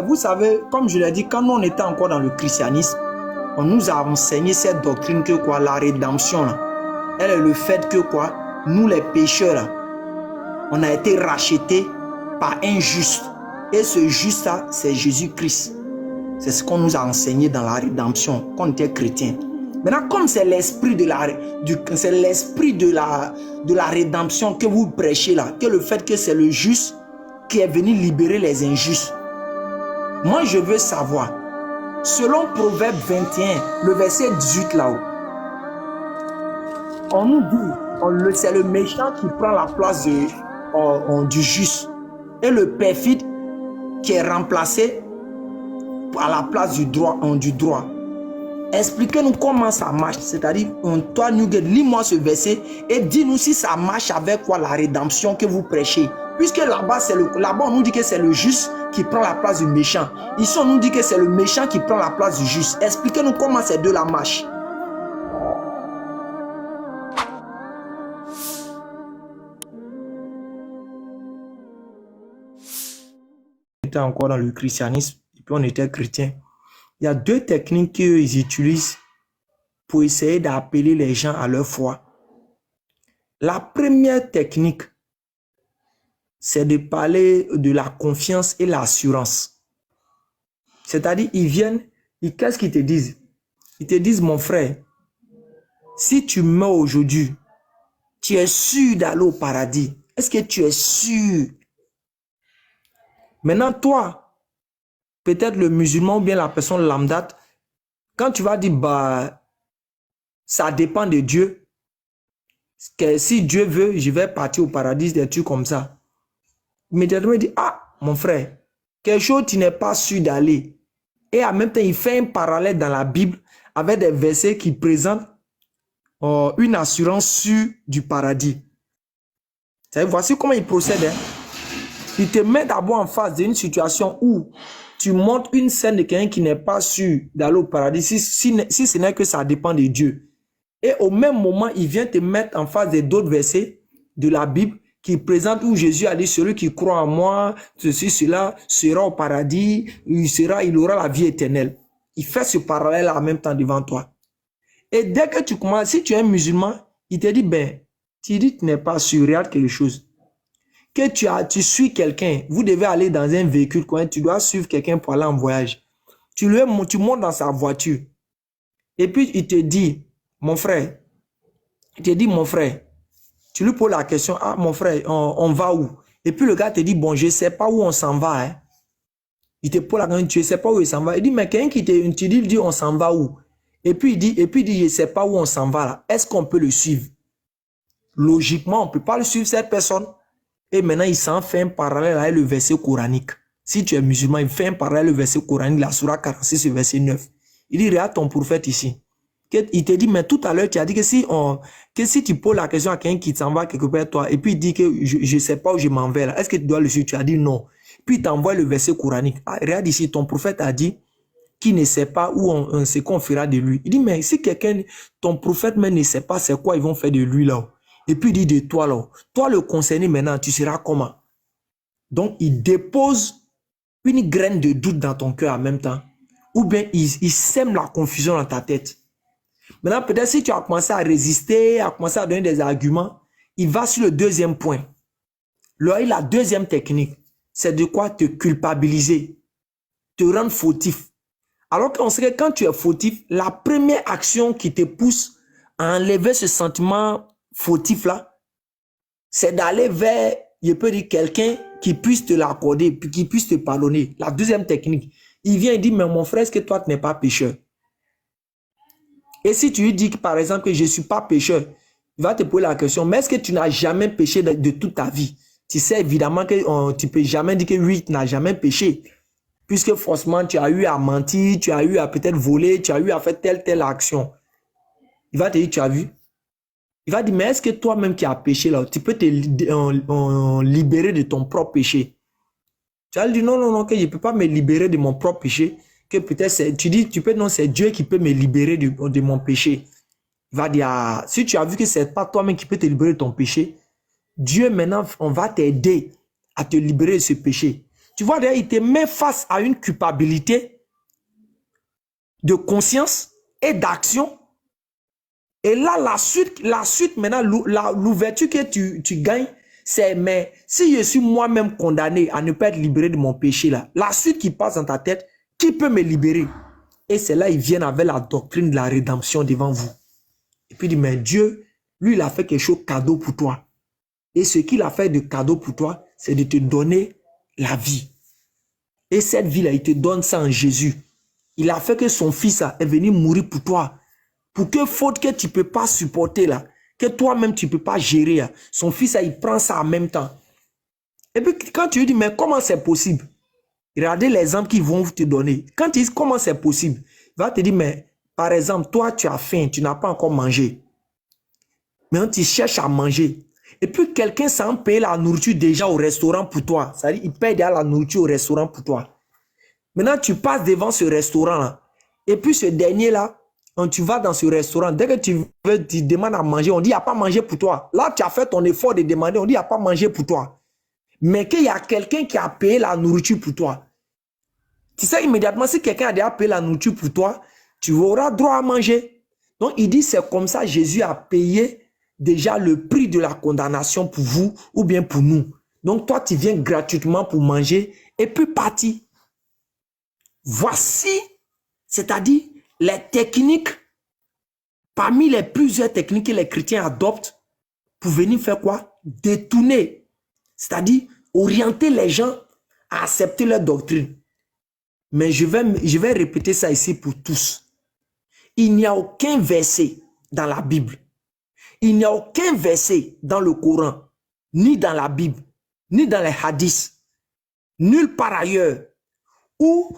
vous savez, comme je l'ai dit, quand on était encore dans le christianisme, on nous a enseigné cette doctrine que quoi, la rédemption, là, elle est le fait que quoi, nous les pécheurs, là, on a été rachetés par un juste. Et ce juste-là, c'est Jésus-Christ. C'est ce qu'on nous a enseigné dans la rédemption, quand on était chrétien. Maintenant, comme c'est l'esprit de la rédemption que vous prêchez là, que le fait que c'est le juste qui est venu libérer les injustes. Moi, je veux savoir, selon Proverbe 21, le verset 18 là-haut, on nous dit, c'est le méchant qui prend la place du juste et le perfide qui est remplacé à la place du droit. Expliquez-nous comment ça marche. C'est-à-dire, toi, Nugget, lis-moi ce verset et dis-nous si ça marche avec quoi la rédemption que vous prêchez. Puisque là-bas, on nous dit que c'est le juste qui prend la place du méchant. Ici, on nous dit que c'est le méchant qui prend la place du juste. Expliquez-nous comment ces deux-là marchent. On était encore dans le christianisme et puis on était chrétien. Il y a deux techniques qu'ils utilisent pour essayer d'appeler les gens à leur foi. La première technique, c'est de parler de la confiance et l'assurance. C'est-à-dire, ils viennent, qu'est-ce qu'ils te disent? Ils te disent, mon frère, si tu meurs aujourd'hui, tu es sûr d'aller au paradis. Est-ce que tu es sûr? Maintenant, toi, peut-être le musulman ou bien la personne lambda, quand tu vas dire, bah, ça dépend de Dieu, que si Dieu veut, je vais partir au paradis, des trucs comme ça. Immédiatement, il dit, ah, mon frère, quelque chose tu n'es pas sûr d'aller. Et en même temps, il fait un parallèle dans la Bible avec des versets qui présentent une assurance sûre du paradis. Voici comment il procède. Hein. Il te met d'abord en face d'une situation où tu montres une scène de quelqu'un qui n'est pas sûr d'aller au paradis, si ce n'est que ça dépend de Dieu. Et au même moment, il vient te mettre en face d'autres versets de la Bible qui présentent où Jésus a dit, celui qui croit en moi, cela sera au paradis, il aura la vie éternelle. Il fait ce parallèle en même temps devant toi. Et dès que tu commences, si tu es un musulman, il te dit, ben, tu dis que tu n'es pas sûr, regarde quelque chose. Que tu suis quelqu'un, vous devez aller dans un véhicule, tu dois suivre quelqu'un pour aller en voyage. Tu montes dans sa voiture. Et puis, il te dit, mon frère, tu lui poses la question, ah, mon frère, on va où? Et puis, le gars te dit, bon, je ne sais pas où on s'en va. Hein. Il te pose la question, tu ne sais pas où il s'en va. Il dit, mais quelqu'un qui te dit, on s'en va où? Et puis, il dit, je ne sais pas où on s'en va là. Est-ce qu'on peut le suivre? Logiquement, on ne peut pas le suivre, cette personne. Et maintenant, il s'en fait un parallèle avec le verset coranique. Si tu es musulman, il fait un parallèle avec le verset coranique, la Sourate 46, verset 9. Il dit, regarde ton prophète ici. Il te dit, mais tout à l'heure, tu as dit que si tu poses la question à quelqu'un qui s'en va quelque part, toi, et puis il dit que je ne sais pas où je m'en vais là, est-ce que tu dois le suivre? Tu as dit non. Puis il t'envoie le verset coranique. Ah, regarde ici, ton prophète a dit qu'il ne sait pas où ce qu'on fera de lui. Il dit, mais si ton prophète même ne sait pas c'est quoi ils vont faire de lui là. Et puis il dit de toi là, toi le concerné maintenant, tu seras comment? Donc il dépose une graine de doute dans ton cœur en même temps. Ou bien il sème la confusion dans ta tête. Maintenant, peut-être si tu as commencé à résister, à commencer à donner des arguments, il va sur le deuxième point. La deuxième technique, c'est de quoi te culpabiliser, te rendre fautif. Alors qu'on sait que quand tu es fautif, la première action qui te pousse à enlever ce sentiment fautif là, c'est d'aller vers, je peux dire, quelqu'un qui puisse te l'accorder, qui puisse te pardonner. La deuxième technique, il vient et dit, mais mon frère, est-ce que toi tu n'es pas pécheur? Et si tu lui dis par exemple que je ne suis pas pécheur, il va te poser la question, mais est-ce que tu n'as jamais péché de toute ta vie? Tu sais évidemment que tu ne peux jamais dire que oui, tu n'as jamais péché. Puisque forcément, tu as eu à mentir, tu as eu à peut-être voler, tu as eu à faire telle action. Il va te dire, tu as vu? Il va dire, mais est-ce que toi-même qui as péché là, tu peux te libérer de ton propre péché? Tu vas lui dire, non, que je ne peux pas me libérer de mon propre péché. Que peut-être, tu dis, non, c'est Dieu qui peut me libérer de mon péché. Il va dire, ah, si tu as vu que ce n'est pas toi-même qui peut te libérer de ton péché, Dieu maintenant, on va t'aider à te libérer de ce péché. Tu vois, il te met face à une culpabilité de conscience et d'action. Et là, la suite maintenant, l'ouverture que tu gagnes, c'est, mais si je suis moi-même condamné à ne pas être libéré de mon péché là, la suite qui passe dans ta tête, qui peut me libérer? Et c'est là, ils viennent avec la doctrine de la rédemption devant vous. Et puis il dit, mais Dieu, lui, il a fait quelque chose de cadeau pour toi. Et ce qu'il a fait de cadeau pour toi, c'est de te donner la vie. Et cette vie-là, il te donne ça en Jésus. Il a fait que son fils est venu mourir pour toi. Pour que faute que tu ne peux pas supporter là, que toi-même tu ne peux pas gérer là, son fils, il prend ça en même temps. Et puis quand tu lui dis, mais comment c'est possible? Regardez l'exemple qu'ils vont te donner. Quand tu dis comment c'est possible, il va te dire, mais par exemple, toi tu as faim, tu n'as pas encore mangé. Maintenant tu cherches à manger. Et puis quelqu'un s'en paye la nourriture déjà au restaurant pour toi. C'est-à-dire, il paye déjà la nourriture au restaurant pour toi. Maintenant tu passes devant ce restaurant là. Et puis ce dernier là, quand tu vas dans ce restaurant, dès que tu demandes à manger, on dit, il n'y a pas mangé pour toi. Là, tu as fait ton effort de demander, on dit, il n'y a pas mangé pour toi. Mais qu'il y a quelqu'un qui a payé la nourriture pour toi. Tu sais, immédiatement, si quelqu'un a déjà payé la nourriture pour toi, tu auras droit à manger. Donc, il dit, c'est comme ça, Jésus a payé déjà le prix de la condamnation pour vous ou bien pour nous. Donc, toi, tu viens gratuitement pour manger et puis partir. Voici, c'est-à-dire, les techniques, parmi les plusieurs techniques que les chrétiens adoptent pour venir faire quoi? Détourner, c'est-à-dire orienter les gens à accepter leur doctrine. Mais je vais répéter ça ici pour tous. Il n'y a aucun verset dans la Bible, il n'y a aucun verset dans le Coran, ni dans la Bible, ni dans les hadiths, nulle part ailleurs, où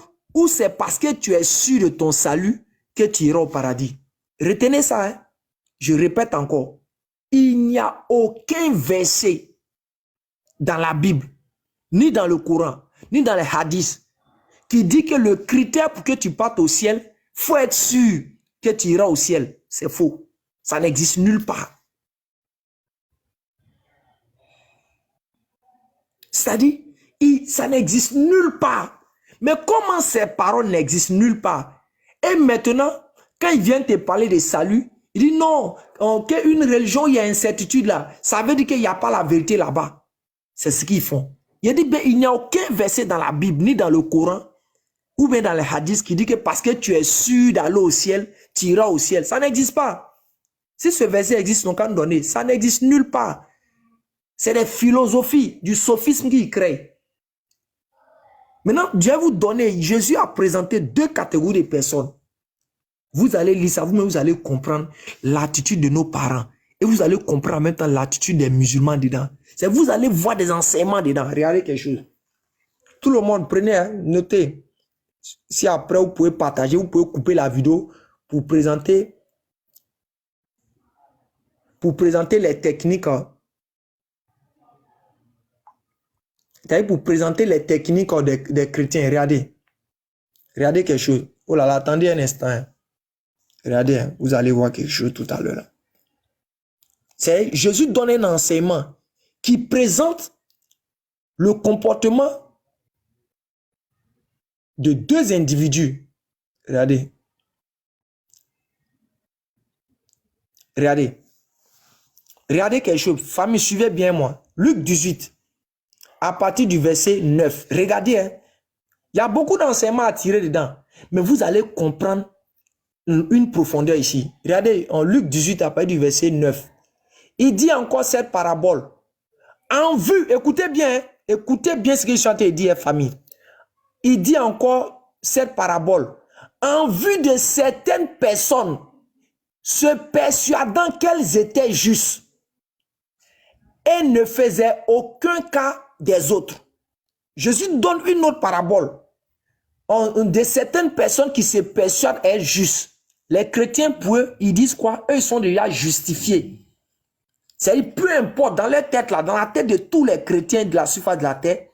c'est parce que tu es sûr de ton salut que tu iras au paradis. Retenez ça, hein? Je répète encore. Il n'y a aucun verset dans la Bible, ni dans le Coran, ni dans les hadiths, qui dit que le critère pour que tu partes au ciel, il faut être sûr que tu iras au ciel. C'est faux. Ça n'existe nulle part. C'est-à-dire, ça n'existe nulle part. Mais comment ces paroles n'existent nulle part? Et maintenant, quand ils viennent te parler de salut, ils disent non, qu'une religion, il y a incertitude là. Ça veut dire qu'il n'y a pas la vérité là-bas. C'est ce qu'ils font. Il dit, ben, il n'y a aucun verset dans la Bible, ni dans le Coran, ou bien dans les hadiths qui dit que parce que tu es sûr d'aller au ciel, tu iras au ciel. Ça n'existe pas. Si ce verset existe, donc à nous donner, ça n'existe nulle part. C'est des philosophies, du sophisme qu'ils créent. Maintenant, Dieu va vous donner, Jésus a présenté deux catégories de personnes. Vous allez lire ça, vous-même, vous allez comprendre l'attitude de nos parents. Et vous allez comprendre en même temps l'attitude des musulmans dedans. C'est vous allez voir des enseignements dedans. Regardez quelque chose. Tout le monde, prenez, hein, notez. Si après, vous pouvez partager, vous pouvez couper la vidéo pour présenter les techniques. Pour présenter les techniques des chrétiens. Regardez. Regardez quelque chose. Oh là là, attendez un instant. Hein. Regardez, hein, vous allez voir quelque chose tout à l'heure. Jésus donne un enseignement qui présente le comportement de deux individus. Regardez. Regardez. Regardez quelque chose. Famille, suivez bien moi. Luc 18. À partir du verset 9. Regardez. Hein. Il y a beaucoup d'enseignements à tirer dedans. Mais vous allez comprendre une profondeur ici. Regardez, en Luc 18, à partir du verset 9. Il dit encore cette parabole. En vue, écoutez bien ce que je suis en train de dire, famille. Il dit encore cette parabole. En vue de certaines personnes se persuadant qu'elles étaient justes et ne faisaient aucun cas des autres. Jésus donne une autre parabole. De certaines personnes qui se persuadent être justes. Les chrétiens, pour eux, ils disent quoi? Eux, ils sont déjà justifiés. C'est-à-dire, peu importe, dans leur tête, là, dans la tête de tous les chrétiens de la surface de la terre,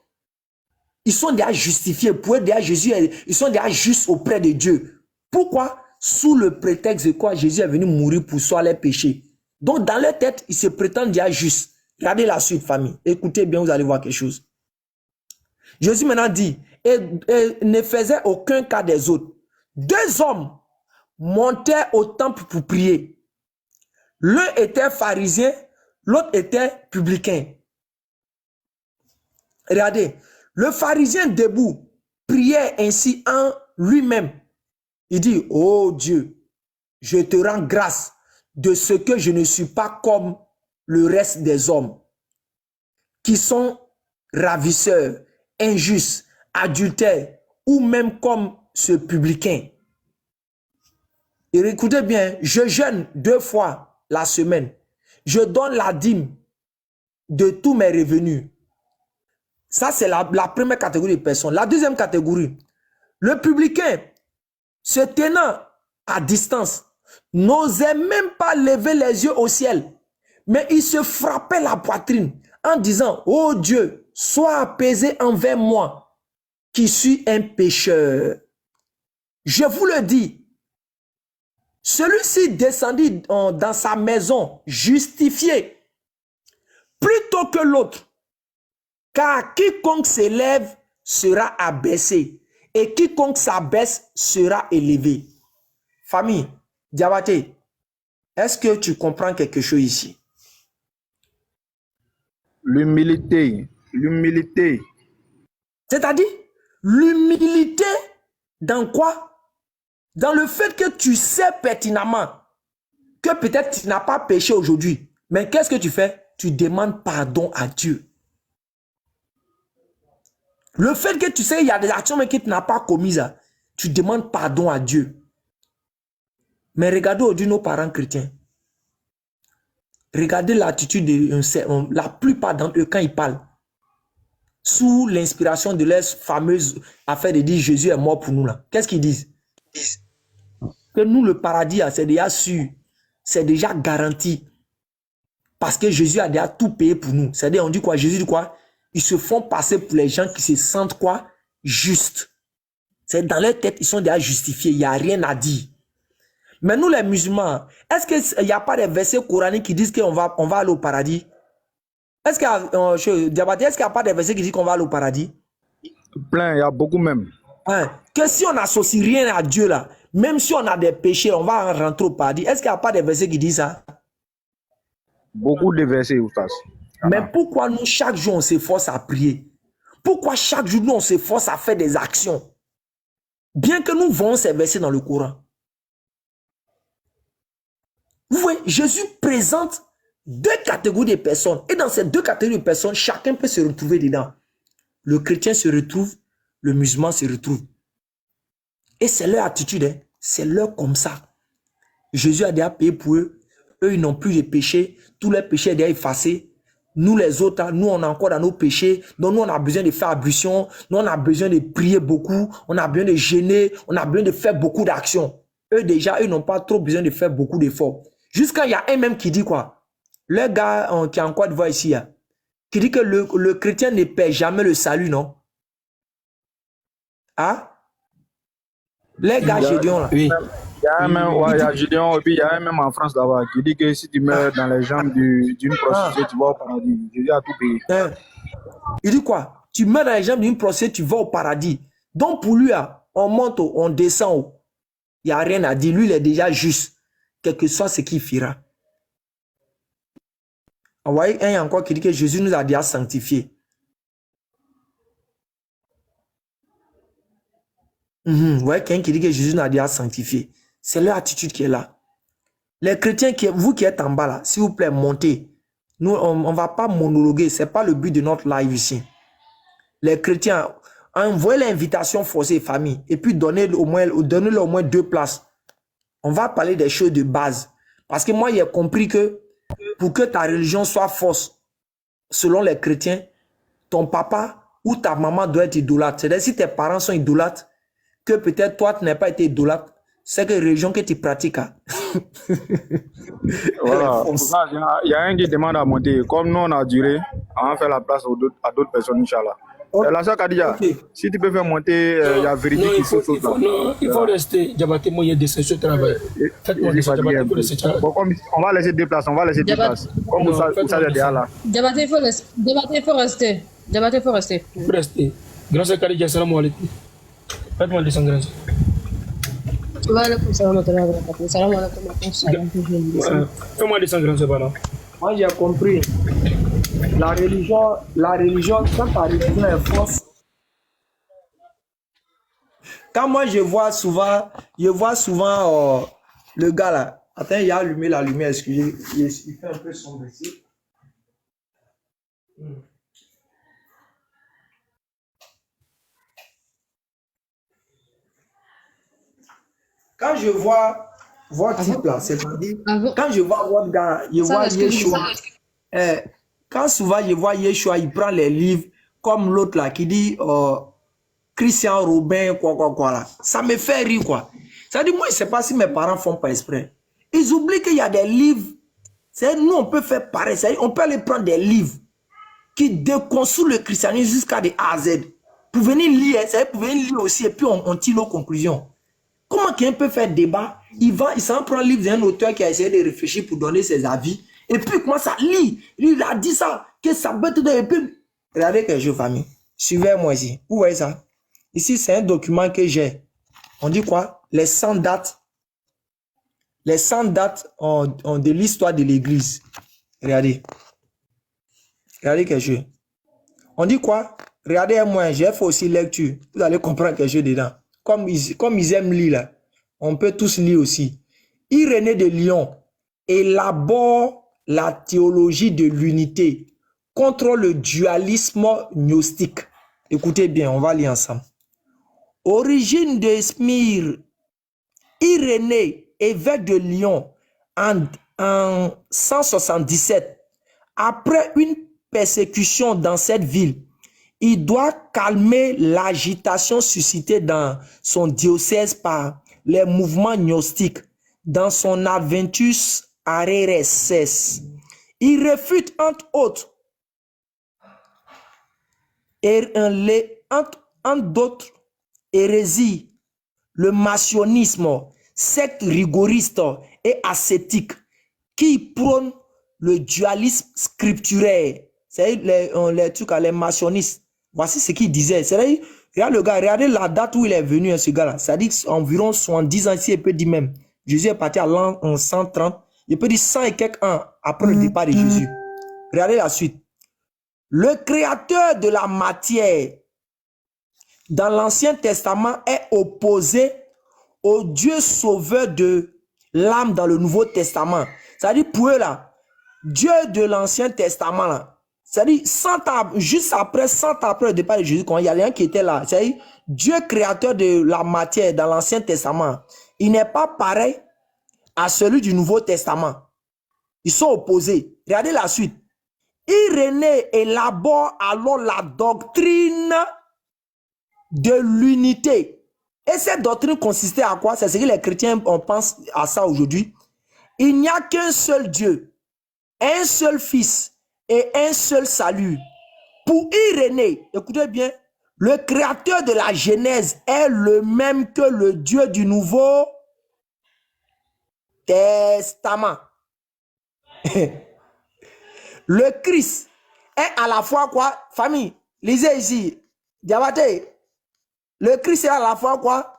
ils sont déjà justifiés. Pour eux, déjà, Jésus, ils sont déjà justes auprès de Dieu. Pourquoi? Sous le prétexte de quoi Jésus est venu mourir pour soi les péchés. Donc, dans leur tête, ils se prétendent déjà justes. Regardez la suite, famille. Écoutez bien, vous allez voir quelque chose. Jésus maintenant dit, et ne faisait aucun cas des autres. 2 hommes montaient au temple pour prier. L'un était pharisien, l'autre était publicain. Regardez, le pharisien debout priait ainsi en lui-même. Il dit, oh Dieu, je te rends grâce de ce que je ne suis pas comme le reste des hommes qui sont ravisseurs, injustes, adultères ou même comme ce publicain. Et écoutez bien, je jeûne 2 fois la semaine. Je donne la dîme de tous mes revenus. Ça, c'est la première catégorie de personnes. La deuxième catégorie, le publicain, se tenant à distance, n'osait même pas lever les yeux au ciel, mais il se frappait la poitrine en disant, oh Dieu, sois apaisé envers moi, qui suis un pécheur. Je vous le dis, celui-ci descendit dans sa maison justifié plutôt que l'autre, car quiconque s'élève sera abaissé et quiconque s'abaisse sera élevé. Famille, Diabaté, est-ce que tu comprends quelque chose ici? L'humilité, l'humilité. C'est-à-dire, l'humilité dans quoi? Dans le fait que tu sais pertinemment que peut-être tu n'as pas péché aujourd'hui. Mais qu'est-ce que tu fais? Tu demandes pardon à Dieu. Le fait que tu sais qu'il y a des actions mais que tu n'as pas commises, tu demandes pardon à Dieu. Mais regardez aujourd'hui nos parents chrétiens. Regardez l'attitude de la plupart d'entre eux quand ils parlent. Sous l'inspiration de leur fameuse affaire de dire Jésus est mort pour nous là. Qu'est-ce qu'ils disent? Que nous le paradis, c'est déjà sûr. C'est déjà garanti. Parce que Jésus a déjà tout payé pour nous. C'est-à-dire, on dit quoi? Jésus dit quoi? Ils se font passer pour les gens qui se sentent quoi? Justes. C'est dans leur tête, ils sont déjà justifiés. Il n'y a rien à dire. Mais nous les musulmans, est-ce qu'il n'y a pas des versets coraniques qui disent qu'on va aller au paradis? Est-ce qu'il n'y a pas des versets qui disent qu'on va aller au paradis? Plein, il y a beaucoup même. Hein? Que si on n'associe rien à Dieu là, même si on a des péchés, on va rentrer au paradis. Est-ce qu'il n'y a pas des versets qui disent ça? Beaucoup de versets, Oustas. Mais pourquoi nous, chaque jour, on s'efforce à prier? Pourquoi chaque jour, nous, on s'efforce à faire des actions? Bien que nous voyons ces versets dans le Coran. Vous voyez, Jésus présente 2 catégories de personnes. Et dans ces 2 catégories de personnes, chacun peut se retrouver dedans. Le chrétien se retrouve, le musulman se retrouve. Et c'est leur attitude, hein? C'est leur comme ça. Jésus a déjà payé pour eux. Eux, ils n'ont plus de péché. Tous leurs péchés sont déjà effacés. Nous, les autres, nous, on est encore dans nos péchés. Donc, nous, on a besoin de faire ablution. Nous, on a besoin de prier beaucoup. On a besoin de jeûner. On a besoin de faire beaucoup d'actions. Eux, déjà, eux n'ont pas trop besoin de faire beaucoup d'efforts. Jusqu'à il y a un même qui dit quoi? Le gars qui est en Côte d'Ivoire ici, hein, qui dit que le chrétien ne perd jamais le salut, non? Hein? Les gars Gédéon là. Oui. Il y a un même, ouais, il y a Gédéon, et puis il y a un même en France là-bas qui dit que si tu meurs dans les jambes d'une prostituée, tu vas au paradis. Jésus a tout payé. Hein? Il dit quoi? Tu meurs dans les jambes d'une prostituée, tu vas au paradis. Donc pour lui, on monte, on descend. Il n'y a rien à dire. Lui, il est déjà juste. Quel que soit ce qu'il fera. Vous voyez, il y a encore qui dit que Jésus nous a déjà sanctifiés. Vous voyez, quelqu'un qui dit que Jésus nous a déjà sanctifiés. C'est leur attitude qui est là. Les chrétiens, vous qui êtes en bas là, s'il vous plaît, montez. Nous, on ne va pas monologuer. Ce n'est pas le but de notre live ici. Les chrétiens, envoyez l'invitation forcée famille et puis donnez-leur au moins 2 places. On va parler des choses de base. Parce que moi, j'ai compris que pour que ta religion soit fausse, selon les chrétiens, ton papa ou ta maman doit être idolâtre. C'est-à-dire si tes parents sont idolâtres, que peut-être toi, tu n'as pas été idolâtre, c'est que religion que tu pratiques. Voilà. Il y a un qui demande à monter. Comme nous, on a duré, on va faire la place à d'autres personnes, Inch'Allah. La soeur Kadia, si tu peux faire monter, il y a vérité qui se fait là. Non, il faut rester. Diabaté, moi, il y a des sessions de travail. Faites-moi des sessions. Bon, on va laisser 2 places, on va laisser 2 places. Comme vous savez déjà là. Diabaté, il faut rester. Diabaté, il faut rester. Restez. Grand sœur Khadija, salam alaikum. Faites-moi descendre, grand sœur. Fais-moi descendre, grand sœur, pardon. Moi, j'ai compris. La religion, quand ta religion est fausse. Quand moi, je vois souvent le gars là. Attends, il a allumé la lumière, excusez. Il fait un peu sombre ici. Quand je vois votre type là, c'est-à-dire, quand je vois votre gars, je vois Yeshua. Quand souvent je vois Yeshua, il prend les livres comme l'autre là qui dit Christian Robin, quoi là. Ça me fait rire quoi. Ça dit, moi, je ne sais pas si mes parents font pas exprès. Ils oublient qu'il y a des livres. Nous, on peut faire pareil. On peut aller prendre des livres qui déconstruisent le christianisme jusqu'à des A à Z. Pour venir lire, pour venir lire aussi, et puis on tire nos conclusions. Comment quelqu'un peut faire débat? Il s'en prend un livre d'un auteur qui a essayé de réfléchir pour donner ses avis. Et puis il commence à lire. Il a dit ça, que ça peut être... Et puis, regardez quelque chose, famille. Suivez-moi ici. Vous voyez ça? Ici, c'est un document que j'ai. On dit quoi? Les 100 dates. Les 100 dates de l'histoire de l'Église. Regardez. Regardez quelque chose. On dit quoi? Regardez-moi, j'ai fait aussi lecture. Vous allez comprendre quelque chose dedans. Comme ils aiment lire là. On peut tous lire aussi. Irénée de Lyon élabore la théologie de l'unité contre le dualisme gnostique. Écoutez bien, on va lire ensemble. Origine de Smyrne, Irénée, évêque de Lyon, en 177, après une persécution dans cette ville, il doit calmer l'agitation suscitée dans son diocèse par les mouvements gnostiques. Dans son Aventus Arereses, il réfute entre autres d'autres hérésies, le maçonnisme, secte rigoriste et ascétique qui prône le dualisme scripturaire. C'est les trucs, les maçonnistes. Voici ce qu'il disait. C'est-à-dire, regarde le gars, regardez la date où il est venu, ce gars-là. Ça dit environ 70 ans, ici, il peut dire même. Jésus est parti à l'an 130. Il peut dire 100 et quelques ans après le départ de Jésus. Regardez la suite. Le créateur de la matière dans l'Ancien Testament est opposé au Dieu sauveur de l'âme dans le Nouveau Testament. C'est-à-dire pour eux là, Dieu de l'Ancien Testament là, c'est-à-dire juste après 100 ans après le départ de Jésus, quand il y a rien qui était là, c'est-à-dire Dieu créateur de la matière dans l'Ancien Testament, il n'est pas pareil à celui du Nouveau Testament. Ils sont opposés. Regardez la suite. Irénée élabore alors la doctrine de l'unité. Et cette doctrine consistait à quoi? C'est ce que les chrétiens, on pense à ça aujourd'hui. Il n'y a qu'un seul Dieu, un seul Fils et un seul salut. Pour Irénée, écoutez bien, le créateur de la Genèse est le même que le Dieu du Nouveau Testament. Le Christ est à la fois quoi? Famille, lisez ici. Diabaté. Le Christ est à la fois quoi?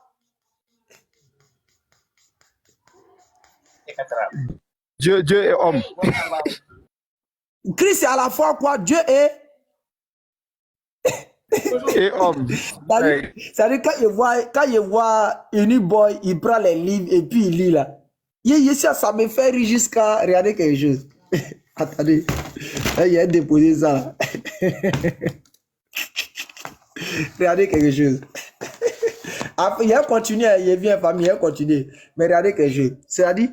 Dieu est homme. Christ est à la fois quoi? Dieu est et homme. Ça veut dire quand il voit une boy, il prend les livres et puis il lit là. Ça me fait rire jusqu'à regarder quelque chose. Attendez, il a déposé ça là. Regardez quelque chose. Après, il a continué, il vient famille, il a continué. Mais regardez quelque chose. C'est-à-dire,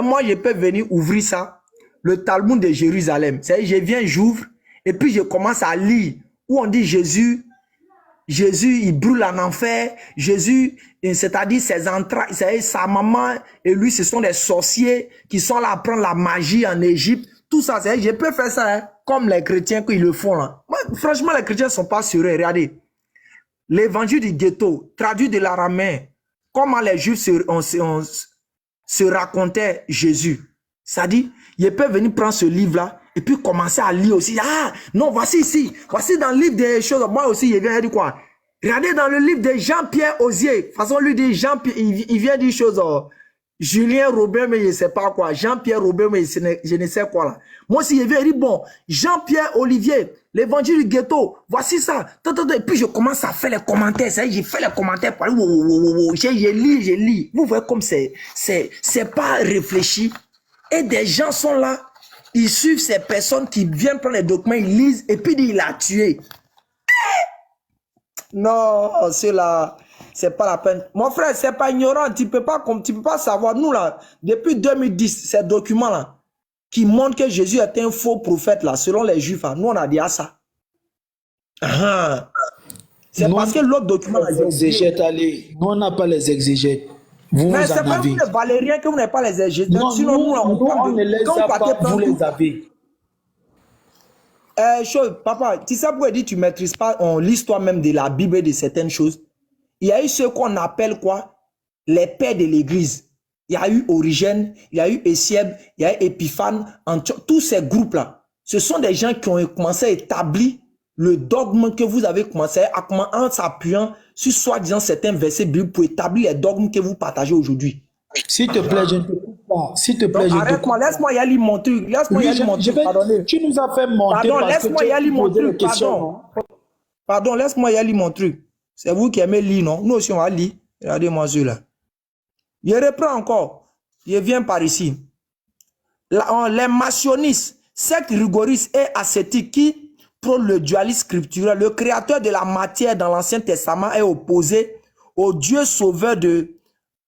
moi je peux venir ouvrir ça, le Talmud de Jérusalem. C'est-à-dire, je viens, j'ouvre, et puis je commence à lire, où on dit Jésus, il brûle en enfer, Jésus, c'est-à-dire ses entrailles, c'est-à-dire sa maman et lui, ce sont des sorciers qui sont là à prendre la magie en Égypte. Tout ça, je peux faire ça hein, comme les chrétiens qui le font là. Moi, franchement, les chrétiens ne sont pas sûrs. Regardez. L'évangile du ghetto, traduit de l'araméen, comment les juifs se racontaient Jésus. Ça dit, ils peuvent venir prendre ce livre-là et puis commencer à lire aussi. Ah, non, voici ici. Voici dans le livre des choses. Moi aussi, il vient dire quoi? Regardez dans le livre de Jean-Pierre Osier. De toute façon, lui dit Jean-Pierre, il vient dire choses. Julien Robert, mais je ne sais pas quoi. Jean-Pierre Robert, mais je ne sais quoi là. Moi aussi, je viens, il dit bon, Jean-Pierre Olivier, l'évangile du ghetto, voici ça. Et puis je commence à faire les commentaires. J'ai fait les commentaires. Je lis. Vous voyez comme c'est pas réfléchi. Et des gens sont là. Ils suivent ces personnes qui viennent prendre les documents, ils lisent, et puis il a tué. Non, cela, c'est pas la peine. Mon frère, c'est pas ignorant. Tu peux pas savoir. Nous, là, depuis 2010, ces documents-là, qui montrent que Jésus est un faux prophète, là, selon les Juifs, là, nous, on a dit à ça. C'est parce que l'autre document, là, les exégètes, allez. Nous, on n'a pas les exégètes. Mais c'est pas vous, les Valériens, que vous n'avez pas les exégètes. Non, sinon, nous, on ne les a pas, vous les avez. Papa, tu sais pourquoi il dit tu ne maîtrises pas l'histoire même de la Bible et de certaines choses. Il y a eu ce qu'on appelle quoi? Les pères de l'église. Il y a eu Origène, il y a eu Essièbe, il y a eu Épiphane, tous ces groupes-là. Ce sont des gens qui ont commencé à établir le dogme que vous avez commencé en s'appuyant sur soi-disant certains versets bibliques pour établir les dogmes que vous partagez aujourd'hui. S'il te plaît, je ne te coupe pas. S'il te plaît, arrête-moi, laisse-moi y aller mon truc. Laisse-moi y aller mon truc. Tu nous as fait monter. Pardon, laisse-moi y aller mon truc. Pardon, laisse-moi y aller mon truc. C'est vous qui aimez lire, non? Nous aussi, on va lire. Regardez-moi celui-là. Je reprends encore. Je viens par ici. Les maçonnistes, secte rigoriste et ascétique qui prône le dualisme scripturel, le créateur de la matière dans l'Ancien Testament est opposé au Dieu sauveur de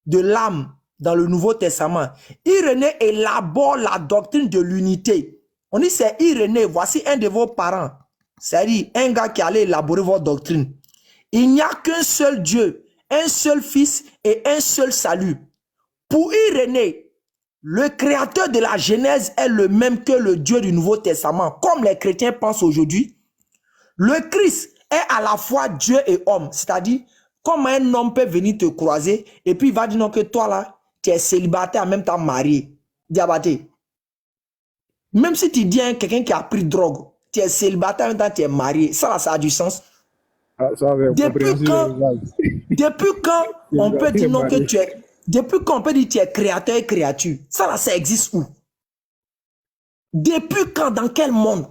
l'âme dans le Nouveau Testament. Irénée élabore la doctrine de l'unité. On dit c'est Irénée, voici un de vos parents. C'est-à-dire un gars qui allait élaborer votre doctrine. Il n'y a qu'un seul Dieu, un seul Fils et un seul salut. Pour Irénée, le créateur de la Genèse est le même que le Dieu du Nouveau Testament. Comme les chrétiens pensent aujourd'hui, le Christ est à la fois Dieu et homme. C'est-à-dire, comment un homme peut venir te croiser et puis il va dire non que toi là, tu es célibataire en même temps marié. Diabaté. Même si tu dis à quelqu'un qui a pris drogue, tu es célibataire en même temps tu es marié. Ça là, ça a du sens. Depuis quand on peut dire non que tu es... Depuis quand on peut dire que tu es créateur et créature? Ça là, ça existe où? Depuis quand? Dans quel monde?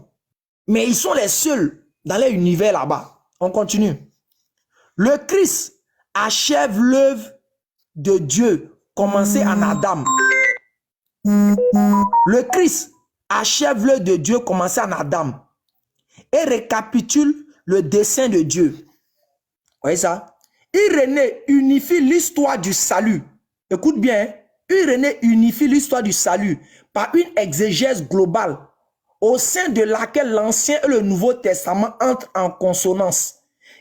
Mais ils sont les seuls dans l'univers là-bas. On continue. Le Christ achève l'œuvre de Dieu commencée en Adam. Le Christ achève l'œuvre de Dieu commencée en Adam et récapitule le dessein de Dieu. Vous voyez ça? Irénée unifie l'histoire du salut. Écoute bien, hein? Irénée unifie l'histoire du salut par une exégèse globale au sein de laquelle l'Ancien et le Nouveau Testament entrent en consonance.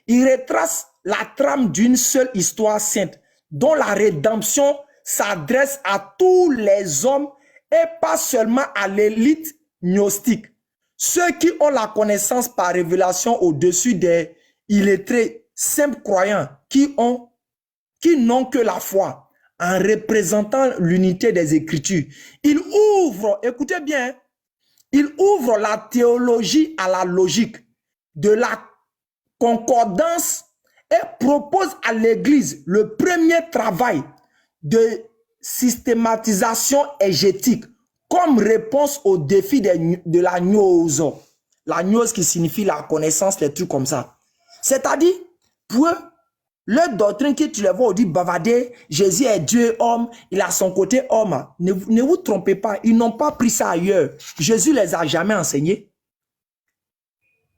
Il retrace la trame d'une seule histoire sainte dont la rédemption s'adresse à tous les hommes et pas seulement à l'élite gnostique. Ceux qui ont la connaissance par révélation au-dessus des illettrés simples croyants qui n'ont que la foi en représentant l'unité des Écritures. Il ouvre, écoutez bien, il ouvre la théologie à la logique de la concordance et propose à l'Église le premier travail de systématisation exégétique comme réponse au défi de la gnose. La gnose qui signifie la connaissance, les trucs comme ça. C'est-à-dire, pour eux, leur doctrine que tu les vois, on dit bavader, Jésus est Dieu, homme, il a son côté homme. Ne vous trompez pas, ils n'ont pas pris ça ailleurs. Jésus les a jamais enseignés.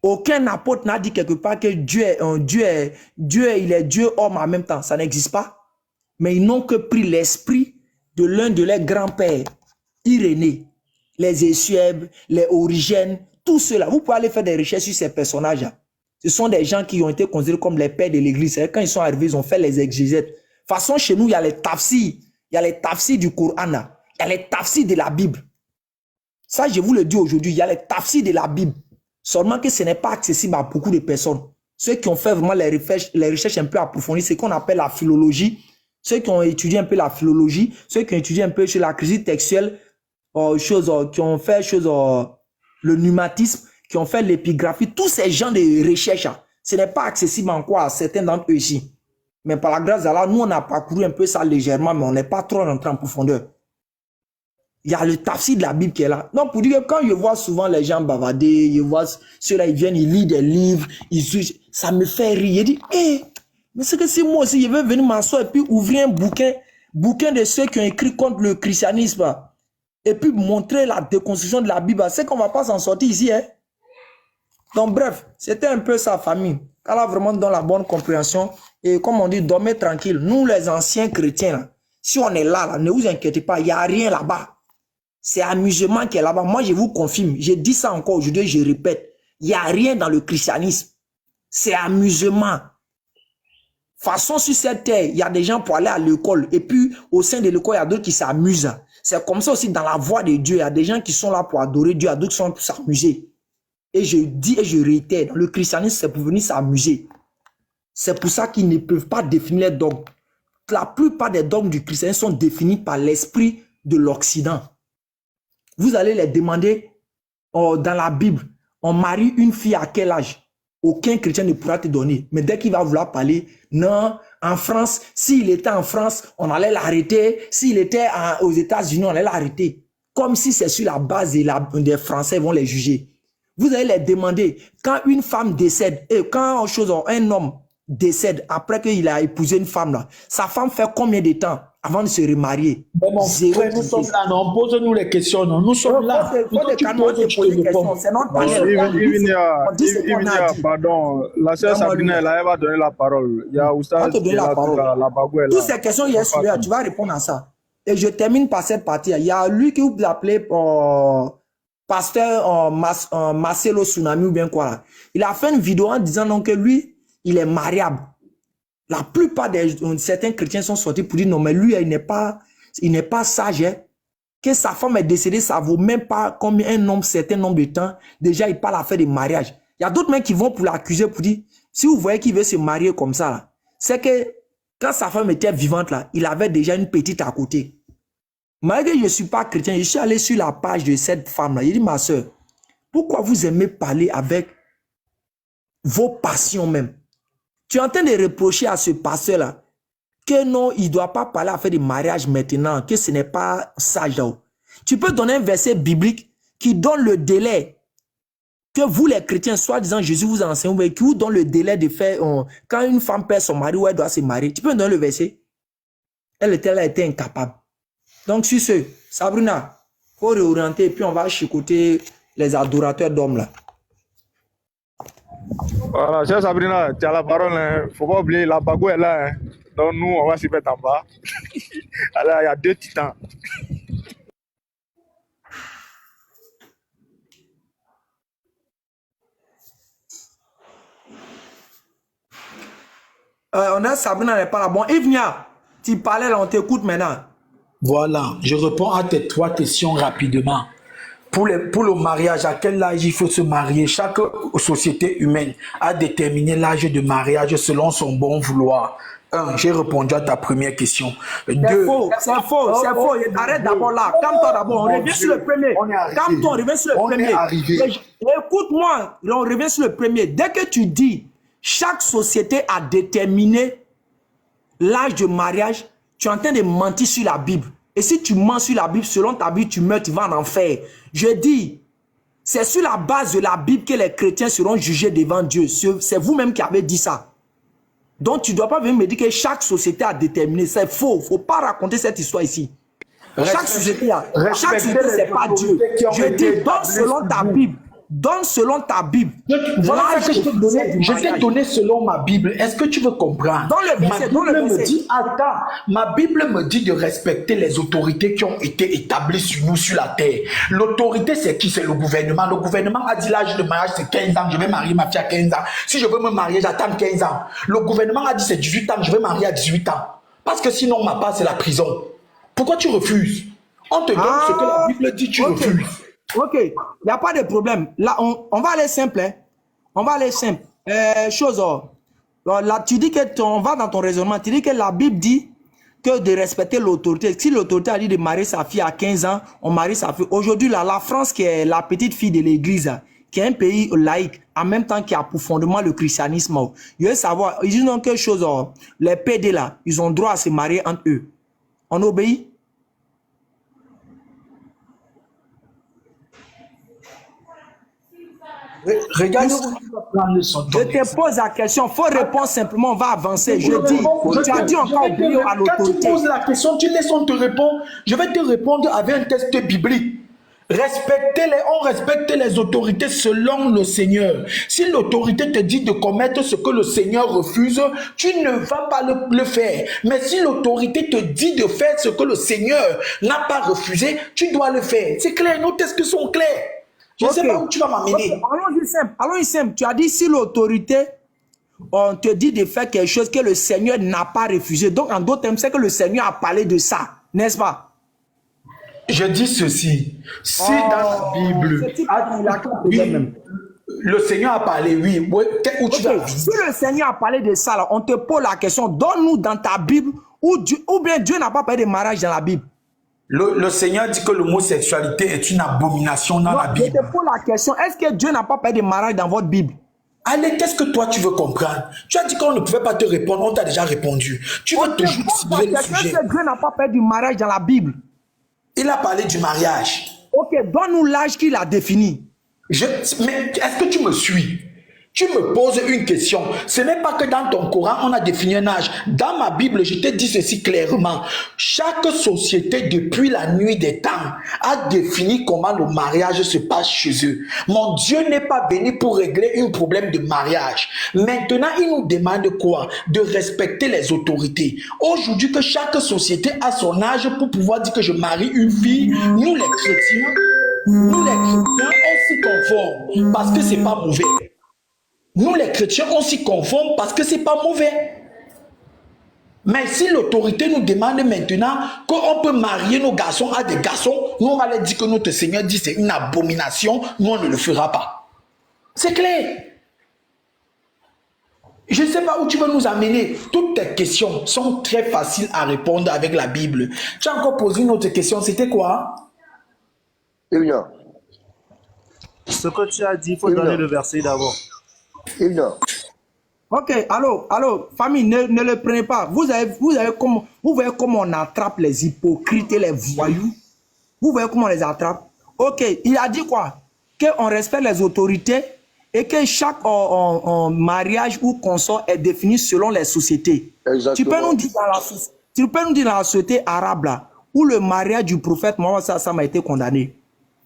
Aucun apôtre n'a dit quelque part que Dieu il est Dieu, homme en même temps. Ça n'existe pas. Mais ils n'ont que pris l'esprit de l'un de leurs grands-pères, Irénée, les Essièbes, les Origènes, tout cela. Vous pouvez aller faire des recherches sur ces personnages-là. Ce sont des gens qui ont été considérés comme les pères de l'église. Quand ils sont arrivés, ils ont fait les exégètes. De toute façon, chez nous, il y a les tafsirs. Il y a les tafsirs du Coran. Il y a les tafsirs de la Bible. Ça, je vous le dis aujourd'hui. Il y a les tafsirs de la Bible. Seulement que ce n'est pas accessible à beaucoup de personnes. Ceux qui ont fait vraiment les recherches un peu approfondies, c'est ce qu'on appelle la philologie. Ceux qui ont étudié un peu la philologie, ceux qui ont étudié un peu sur la critique textuelle, qui ont fait le numatisme, qui ont fait l'épigraphie, tous ces gens de recherche, Ce n'est pas accessible encore à certains d'entre eux ici. Mais par la grâce d'Allah, nous, on a parcouru un peu ça légèrement, mais on n'est pas trop rentré en profondeur. Il y a le tafsir de la Bible qui est là. Donc, pour dire que quand je vois souvent les gens bavarder, je vois ceux-là, ils viennent, ils lisent des livres, ça me fait rire. Je dis, mais c'est que si moi aussi, je veux venir m'asseoir et puis ouvrir un bouquin de ceux qui ont écrit contre le christianisme, et puis montrer la déconstruction de la Bible, c'est qu'on ne va pas s'en sortir ici. Hein? Donc, bref, c'était un peu sa famille. Allah vraiment donne la bonne compréhension. Et comme on dit, dormez tranquille. Nous, les anciens chrétiens, là, si on est là, ne vous inquiétez pas, il n'y a rien là-bas. C'est amusement qui est là-bas. Moi, je vous confirme. Je dis ça encore aujourd'hui, je répète. Il n'y a rien dans le christianisme. C'est amusement. Façon sur cette terre, il y a des gens pour aller à l'école. Et puis, au sein de l'école, il y a d'autres qui s'amusent. C'est comme ça aussi dans la voie de Dieu. Il y a des gens qui sont là pour adorer Dieu, il y a d'autres qui sont là pour s'amuser. Et je dis et je réitère, dans le christianisme, c'est pour venir s'amuser. C'est pour ça qu'ils ne peuvent pas définir les dogmes. La plupart des dogmes du christianisme sont définis par l'esprit de l'Occident. Vous allez les demander dans la Bible, on marie une fille à quel âge? Aucun chrétien ne pourra te donner. Mais dès qu'il va vouloir parler, non, en France, s'il était en France, on allait l'arrêter. S'il était aux États-Unis, on allait l'arrêter. Comme si c'est sur la base des Français vont les juger. Vous allez les demander, quand une femme décède, et quand un homme décède après qu'il a épousé une femme, là, sa femme fait combien de temps avant de se remarier? Bon, frère, nous sommes là, non, pose-nous les questions, non, nous sommes là. C'est notre panel. Pardon, la sœur Sabrina, elle va donner la parole. Il y a Oustaz qui est là, la Bagou est là. Toutes ces questions, il y a celui-là, tu vas répondre à ça. Et je termine par cette partie. Il y a lui qui vous appelez pasteur Marcelo Tsunami ou bien quoi là. Il a fait une vidéo en disant donc que lui, il est mariable. La plupart certains chrétiens sont sortis pour dire non, mais lui, il n'est pas sage. Hein. Que sa femme est décédée, ça vaut même pas comme un certain nombre de temps. Déjà, il parle à faire des mariages. Il y a d'autres mecs qui vont pour l'accuser pour dire, si vous voyez qu'il veut se marier comme ça, c'est que quand sa femme était vivante, là, il avait déjà une petite à côté. Malgré que je ne suis pas chrétien, je suis allé sur la page de cette femme-là. Il dit, ma soeur, pourquoi vous aimez parler avec vos passions même? Tu es en train de reprocher à ce pasteur-là que non, il ne doit pas parler à faire des mariages maintenant, que ce n'est pas sage. Tu peux donner un verset biblique qui donne le délai que vous les chrétiens, soi-disant Jésus vous enseigne, mais qui vous donne le délai de faire, quand une femme perd son mari ou elle doit se marier. Tu peux donner le verset? Elle était incapable. Donc sur ce, Sabrina, il faut réorienter et puis on va chicoter les adorateurs d'hommes là. Voilà, chère Sabrina, tu as la parole. Il ne faut pas oublier, la Bagou est là. Hein. Donc nous, on va s'y mettre en bas. Alors, il y a 2 titans. On a Sabrina n'est pas là. Bon, Ivnia, tu parlais là, on t'écoute maintenant. Voilà, je réponds à tes 3 questions rapidement. Pour le mariage, à quel âge il faut se marier? Chaque société humaine a déterminé l'âge de mariage selon son bon vouloir. 1. J'ai répondu à ta première question. 2. C'est faux. Arrête d'abord là. Calme-toi d'abord. On revient sur le premier. Calme-toi, on revient sur le premier. Écoute-moi, on revient sur le premier. Dès que tu dis chaque société a déterminé l'âge de mariage, tu es en train de mentir sur la Bible. Et si tu mens sur la Bible, selon ta Bible, tu meurs, tu vas en enfer. Je dis, c'est sur la base de la Bible que les chrétiens seront jugés devant Dieu. C'est vous-même qui avez dit ça. Donc, tu ne dois pas venir me dire que chaque société a déterminé. C'est faux. Il ne faut pas raconter cette histoire ici. Chaque société, ce n'est pas Dieu. Je dis, donne selon ta Bible. Donne selon ta Bible. Voilà ce que je t'ai donné selon ma Bible. Est-ce que tu veux comprendre? Dans le verset, me dit, attends, ma Bible me dit de respecter les autorités qui ont été établies sur nous, sur la terre. L'autorité, c'est qui? C'est le gouvernement. Le gouvernement a dit l'âge de mariage, c'est 15 ans. Je vais marier ma fille à 15 ans. Si je veux me marier, j'attends 15 ans. Le gouvernement a dit c'est 18 ans. Je vais marier à 18 ans. Parce que sinon, ma part, c'est la prison. Pourquoi tu refuses? On te donne ce que la Bible dit, tu refuses. Ok, il n'y a pas de problème. Là, on va aller simple. Hein. On va aller simple. Là, tu dis que on va dans ton raisonnement. Tu dis que la Bible dit que de respecter l'autorité. Si l'autorité a dit de marier sa fille à 15 ans, on marie sa fille. Aujourd'hui, la France, qui est la petite fille de l'église, qui est un pays laïque, en même temps qui a pour fondement le christianisme. Je veux savoir, ils disent donc quelque chose, les PD là, ils ont droit à se marier entre eux. On obéit? Regarde, je te pose la question, il faut répondre simplement, on va avancer. Je dis, tu as dit encore obéir à l'autorité. Quand tu poses la question, tu laisses on te répond. Je vais te répondre avec un texte biblique. On respecte les autorités selon le Seigneur. Si l'autorité te dit de commettre ce que le Seigneur refuse, tu ne vas pas le faire. Mais si l'autorité te dit de faire ce que le Seigneur n'a pas refusé, tu dois le faire. C'est clair, nos textes sont clairs. Je ne sais pas où tu vas m'amener. Allons-y simple. Tu as dit si l'autorité, on te dit de faire quelque chose que le Seigneur n'a pas refusé. Donc en d'autres termes, c'est que le Seigneur a parlé de ça, n'est-ce pas? Je dis ceci. Si dans la Bible, le Seigneur a parlé, oui. Où tu vas? Si le Seigneur a parlé de ça, là, on te pose la question, donne-nous dans ta Bible, ou bien Dieu n'a pas parlé de mariage dans la Bible. Le Seigneur dit que l'homosexualité est une abomination dans la Bible. Je te pose la question, est-ce que Dieu n'a pas parlé de mariage dans votre Bible? Allez, qu'est-ce que toi tu veux comprendre? Tu as dit qu'on ne pouvait pas te répondre, on t'a déjà répondu. Tu veux toujours cibler le sujet. Est-ce que Dieu n'a pas parlé du mariage dans la Bible? Il a parlé du mariage. Ok, donne-nous l'âge qu'il a défini. Mais est-ce que tu me suis? Tu me poses une question. Ce n'est pas que dans ton Coran, on a défini un âge. Dans ma Bible, je t'ai dit ceci clairement. Chaque société, depuis la nuit des temps, a défini comment le mariage se passe chez eux. Mon Dieu n'est pas venu pour régler un problème de mariage. Maintenant, il nous demande quoi? De respecter les autorités. Aujourd'hui, que chaque société a son âge pour pouvoir dire que je marie une fille, nous les chrétiens, on s'y conforme parce que c'est pas mauvais. Nous, les chrétiens, on s'y conforme parce que c'est pas mauvais. Mais si l'autorité nous demande maintenant qu'on peut marier nos garçons à des garçons, nous, on va leur dire que notre Seigneur dit que c'est une abomination, nous, on ne le fera pas. C'est clair. Je ne sais pas où tu veux nous amener. Toutes tes questions sont très faciles à répondre avec la Bible. Tu as encore posé une autre question, c'était quoi? Ce que tu as dit, il faut donner le verset d'abord. Ok, allô, famille, ne le prenez pas. Vous voyez comment on attrape les hypocrites et les voyous. Vous voyez comment on les attrape. Ok, il a dit quoi? Qu'on respecte les autorités et que chaque mariage ou consort est défini selon les sociétés. Exactement. Tu peux nous dire dans la société arabe là, où le mariage du prophète Mohammed ça a été condamné.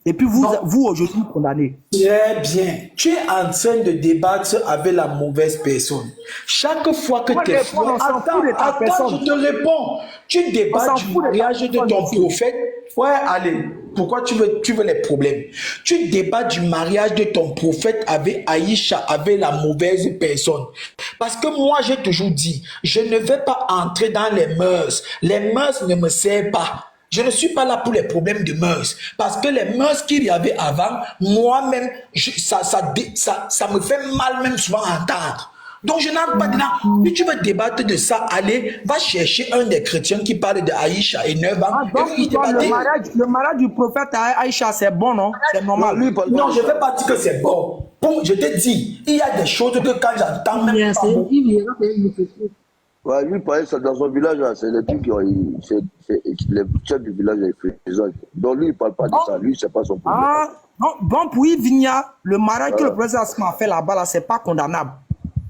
Et puis vous aujourd'hui condamnez. Très bien. Tu es en train de débattre avec la mauvaise personne. Chaque fois que tu es attends, je te réponds. Tu débats du mariage de ton prophète. Ouais, allez. Pourquoi tu veux les problèmes? Tu débats du mariage de ton prophète avec Aïcha, avec la mauvaise personne. Parce que moi, j'ai toujours dit, je ne vais pas entrer dans les mœurs. Les mœurs ne me servent pas. Je ne suis pas là pour les problèmes de mœurs. Parce que les mœurs qu'il y avait avant, moi-même, ça me fait mal même souvent à entendre. Donc je n'entre pas dedans. Si tu veux débattre de ça, allez, va chercher un des chrétiens qui parle de Aïcha et 9 ans. Donc, le mariage du prophète à Aïcha, c'est bon, non? C'est normal. Non, je ne vais pas dire que c'est bon. Je te dis, il y a des choses que quand j'entends même pas bon. Ouais, lui, par exemple, dans son village, c'est les trucs qui ont. C'est les chefs du village, donc lui, il ne parle pas de ça. Lui, c'est pas son problème. Bon, pour Yvinia, le mariage que le président a fait là-bas, là, c'est pas condamnable.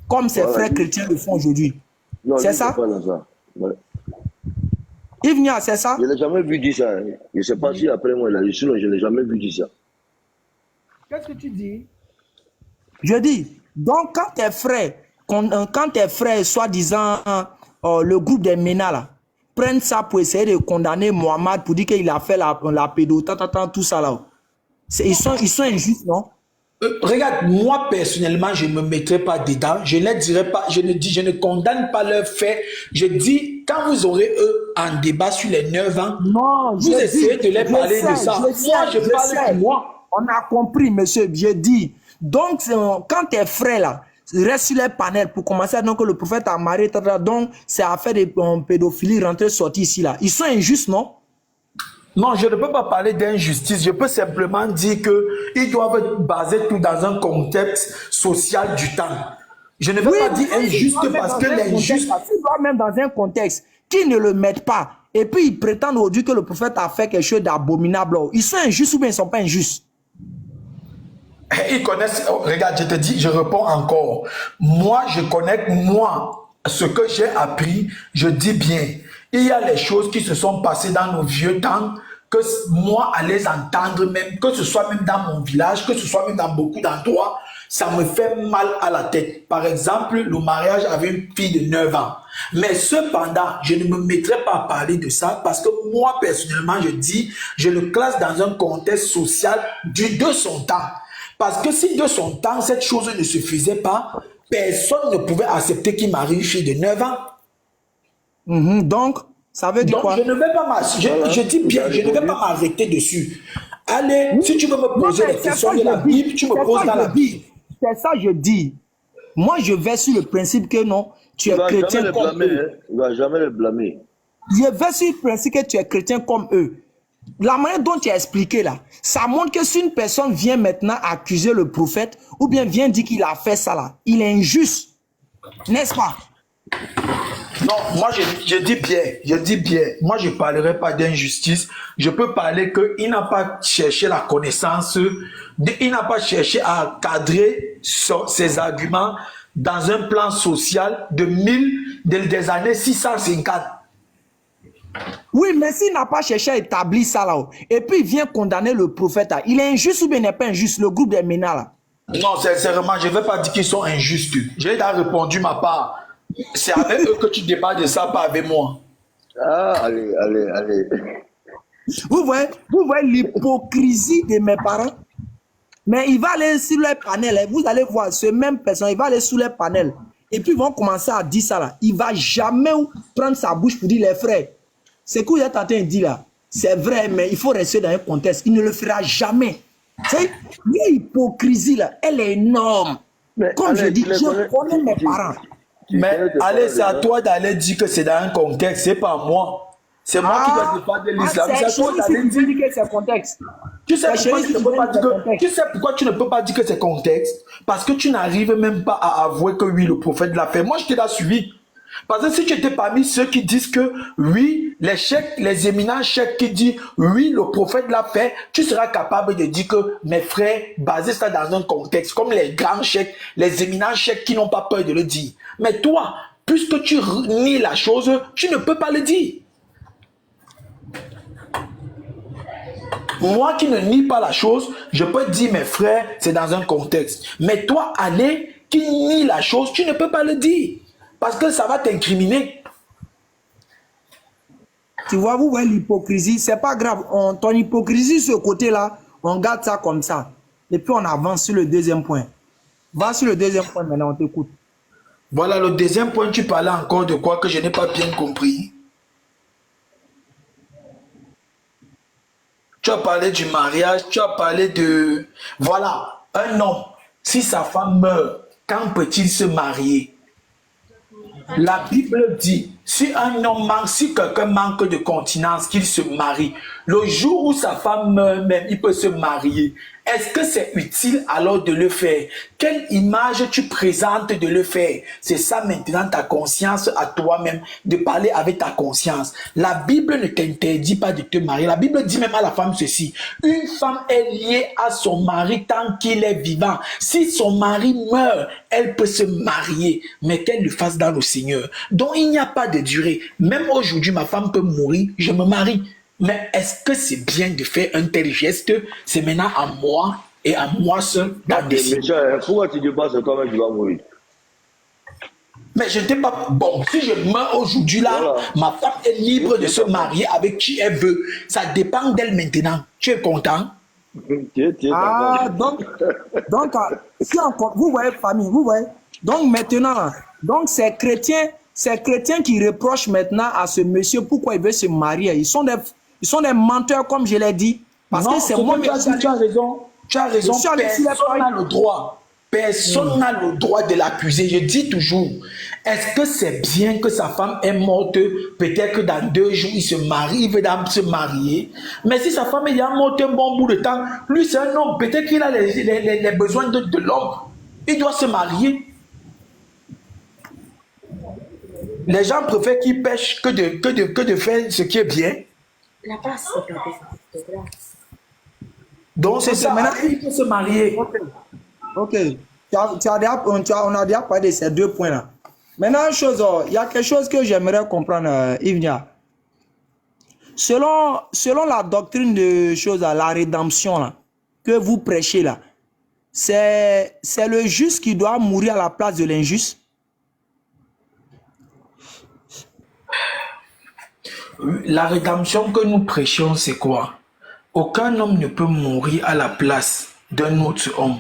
Comme ses frères chrétiens le font aujourd'hui. C'est ça? Ouais. Yvinia, c'est ça? Je ne l'ai jamais vu dire ça. Hein. Je ne sais pas si après moi, il a dit, sinon, je ne l'ai jamais vu dire ça. Qu'est-ce que tu dis? Je dis, donc quand tes frères, soi-disant, le groupe des Ménas, là, prennent ça pour essayer de condamner Mohamed, pour dire qu'il a fait la pédo, tout ça là. Ils sont injustes, non? Regarde, moi personnellement, je ne me mettrai pas dedans. Je ne dirai pas, je ne condamne pas leurs faits. Je dis, quand vous aurez un débat sur les 9 ans, non, vous essayez de leur parler de ça. Moi, je parle de moi. On a compris, monsieur, j'ai dit. Donc, quand tes frères là, restent sur les panels pour commencer, donc le prophète a marié, donc c'est affaire de pédophilie, rentrer, sortir ici là. Ils sont injustes, non? Non, je ne peux pas parler d'injustice. Je peux simplement dire qu'ils doivent baser tout dans un contexte social du temps. Je ne veux pas dire injuste parce que l'injuste... Ils doivent même dans un contexte qu'ils ne le mettent pas. Et puis ils prétendent aujourd'hui que le prophète a fait quelque chose d'abominable. Ils sont injustes ou bien ils ne sont pas injustes? Ils connaissent... Oh, regarde, je te dis, je réponds encore. Moi, je connais, ce que j'ai appris, je dis bien. Il y a les choses qui se sont passées dans nos vieux temps, que moi, à les entendre même, que ce soit même dans mon village, que ce soit même dans beaucoup d'endroits, ça me fait mal à la tête. Par exemple, le mariage avec une fille de 9 ans. Mais cependant, je ne me mettrai pas à parler de ça parce que moi, personnellement, je dis, je le classe dans un contexte social de son temps. Parce que si de son temps, cette chose ne se faisait pas, personne ne pouvait accepter qu'il marie une fille de 9 ans. Donc, ça veut dire quoi? Je ne vais pas je dis bien, je ne vais pas m'arrêter dessus. Allez, si tu veux me poser les questions de la Bible, tu me poses dans la Bible. C'est ça que je dis. Moi, je vais sur le principe que non, tu es chrétien comme eux. Il ne va jamais le blâmer. Je vais sur le principe que tu es chrétien comme eux. La manière dont tu as expliqué là, ça montre que si une personne vient maintenant accuser le prophète ou bien vient dire qu'il a fait ça là, il est injuste. N'est-ce pas? Non, moi je dis bien, moi je ne parlerai pas d'injustice, je peux parler qu'il n'a pas cherché la connaissance, il n'a pas cherché à cadrer ses arguments dans un plan social des années 650. Oui, mais s'il n'a pas cherché à établir ça là, et puis il vient condamner le prophète là, il est injuste ou bien il n'est pas injuste, le groupe des Ménas là? Non, sincèrement, je ne vais pas dire qu'ils sont injustes. J'ai déjà répondu ma part. C'est avec eux que tu débats de ça, pas avec moi. Ah, allez. Vous voyez l'hypocrisie de mes parents? Mais il va aller sur les panels, vous allez voir, ce même personne, il va aller sur les panels. Et puis ils vont commencer à dire ça là. Il ne va jamais prendre sa bouche pour dire les frères. C'est ce que vous êtes en train de dire là. C'est vrai, mais il faut rester dans un contexte. Il ne le fera jamais. L'hypocrisie là, elle est énorme. Mais comme allez, je dis, je connais mes parents. Mais allez, c'est à toi d'aller dire que c'est dans un contexte, c'est pas moi. C'est moi qui dois défendre l'islam. C'est à toi d'aller dire que c'est contexte. Tu sais pourquoi tu ne peux pas dire que c'est contexte? Parce que tu n'arrives même pas à avouer que oui, le prophète l'a fait. Moi, je t'ai là suivi. Parce que si tu étais parmi ceux qui disent que oui, les éminents chèques qui disent oui, le prophète l'a fait, tu seras capable de dire que mes frères, basez ça dans un contexte, comme les grands chèques, les éminents chèques qui n'ont pas peur de le dire. Mais toi, puisque tu nies la chose, tu ne peux pas le dire. Moi qui ne nie pas la chose, je peux dire mes frères, c'est dans un contexte. Mais toi, allez, qui nie la chose, tu ne peux pas le dire. Parce que ça va t'incriminer. Tu vois, vous voyez l'hypocrisie, c'est pas grave. Ton hypocrisie, ce côté-là, on garde ça comme ça. Et puis on avance sur le deuxième point. Va sur le deuxième point maintenant, on t'écoute. Voilà, le deuxième point, tu parlais encore de quoi que je n'ai pas bien compris. Tu as parlé du mariage, tu as parlé de... Voilà, un homme, si sa femme meurt, quand peut-il se marier? La Bible dit, si un homme manque, si quelqu'un manque de continence, qu'il se marie. Le jour où sa femme meurt même, il peut se marier. Est-ce que c'est utile alors de le faire? Quelle image tu présentes de le faire? C'est ça maintenant ta conscience à toi-même, de parler avec ta conscience. La Bible ne t'interdit pas de te marier. La Bible dit même à la femme ceci. Une femme est liée à son mari tant qu'il est vivant. Si son mari meurt, elle peut se marier, mais qu'elle le fasse dans le Seigneur. Donc il n'y a pas de durée. Même aujourd'hui, ma femme peut mourir, je me marie. Mais est-ce que c'est bien de faire un tel geste? C'est maintenant à moi et à moi seul d'en décider. Pourquoi tu dis pas c'est toi-même qui vas mourir? Mais je ne t'ai pas... Bon, si je meurs aujourd'hui là, voilà. Ma femme est libre de se marier avec qui elle veut. Ça dépend d'elle maintenant. Tu es content? Donc, si vous voyez famille, vous voyez. Donc maintenant, donc ces chrétiens qui reprochent maintenant à ce monsieur pourquoi il veut se marier. Ils sont des menteurs, comme je l'ai dit. Parce que c'est moi qui tu as raison. Tu as raison. Personne n'a le droit. Personne n'a le droit de l'accuser. Je dis toujours, Est-ce que c'est bien que sa femme est morte? Peut-être que dans 2 jours, il se marie, il veut se marier. Mais si sa femme est déjà morte un bon bout de temps, lui c'est un homme, peut-être qu'il a les besoins de l'homme. Il doit se marier. Les gens préfèrent qu'ils pêchent que de faire ce qui est bien. La passe, Donc c'est ça, maintenant il faut se marier. Ok. On a déjà parlé de ces 2 points-là. Maintenant, il y a quelque chose que j'aimerais comprendre, Ivnia. Selon la doctrine de choses, la rédemption là, que vous prêchez là, c'est le juste qui doit mourir à la place de l'injuste. La rédemption que nous prêchons, c'est quoi? Aucun homme ne peut mourir à la place d'un autre homme.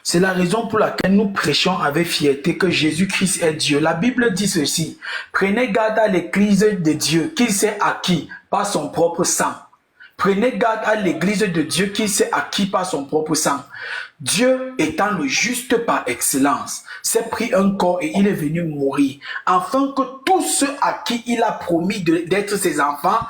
C'est la raison pour laquelle nous prêchons avec fierté que Jésus-Christ est Dieu. La Bible dit ceci: prenez garde à l'église de Dieu qu'il s'est acquis par son propre sang. Prenez garde à l'église de Dieu qu'il s'est acquis par son propre sang. Dieu étant le juste par excellence, s'est pris un corps et il est venu mourir, afin que tous ceux à qui il a promis d'être ses enfants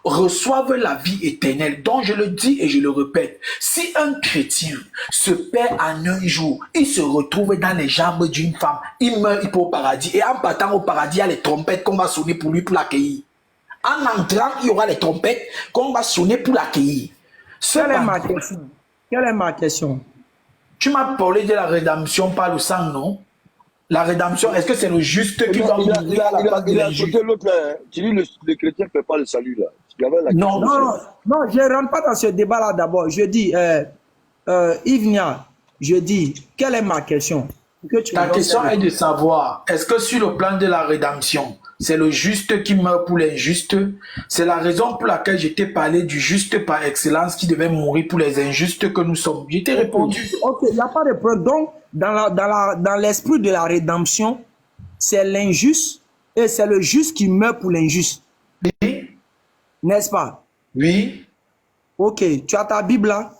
reçoivent la vie éternelle. Donc je le dis et je le répète, si un chrétien se perd en un jour, il se retrouve dans les jambes d'une femme, il meurt, il peut au paradis, et en partant au paradis, il y a les trompettes qu'on va sonner pour lui pour l'accueillir. En entrant, il y aura les trompettes qu'on va sonner pour l'accueillir. Quelle est ma question? Tu m'as parlé de la rédemption par le sang, non? La rédemption, est-ce que c'est le juste qui va mourir à la place de l'injuste? L'autre, hein. Tu dis le chrétien ne fait pas le salut là. Non, je ne rentre pas dans ce débat-là d'abord. Je dis, Ivnia, je dis, quelle est ma question? La question est de savoir, est-ce que sur le plan de la rédemption, c'est le juste qui meurt pour l'injuste? C'est la raison pour laquelle je t'ai parlé du juste par excellence qui devait mourir pour les injustes que nous sommes. Je t'ai répondu. Ok, il n'y a pas de problème. Donc, dans l'esprit de la rédemption, c'est l'injuste et c'est le juste qui meurt pour l'injuste. Oui. N'est-ce pas? Oui. Ok, tu as ta Bible là?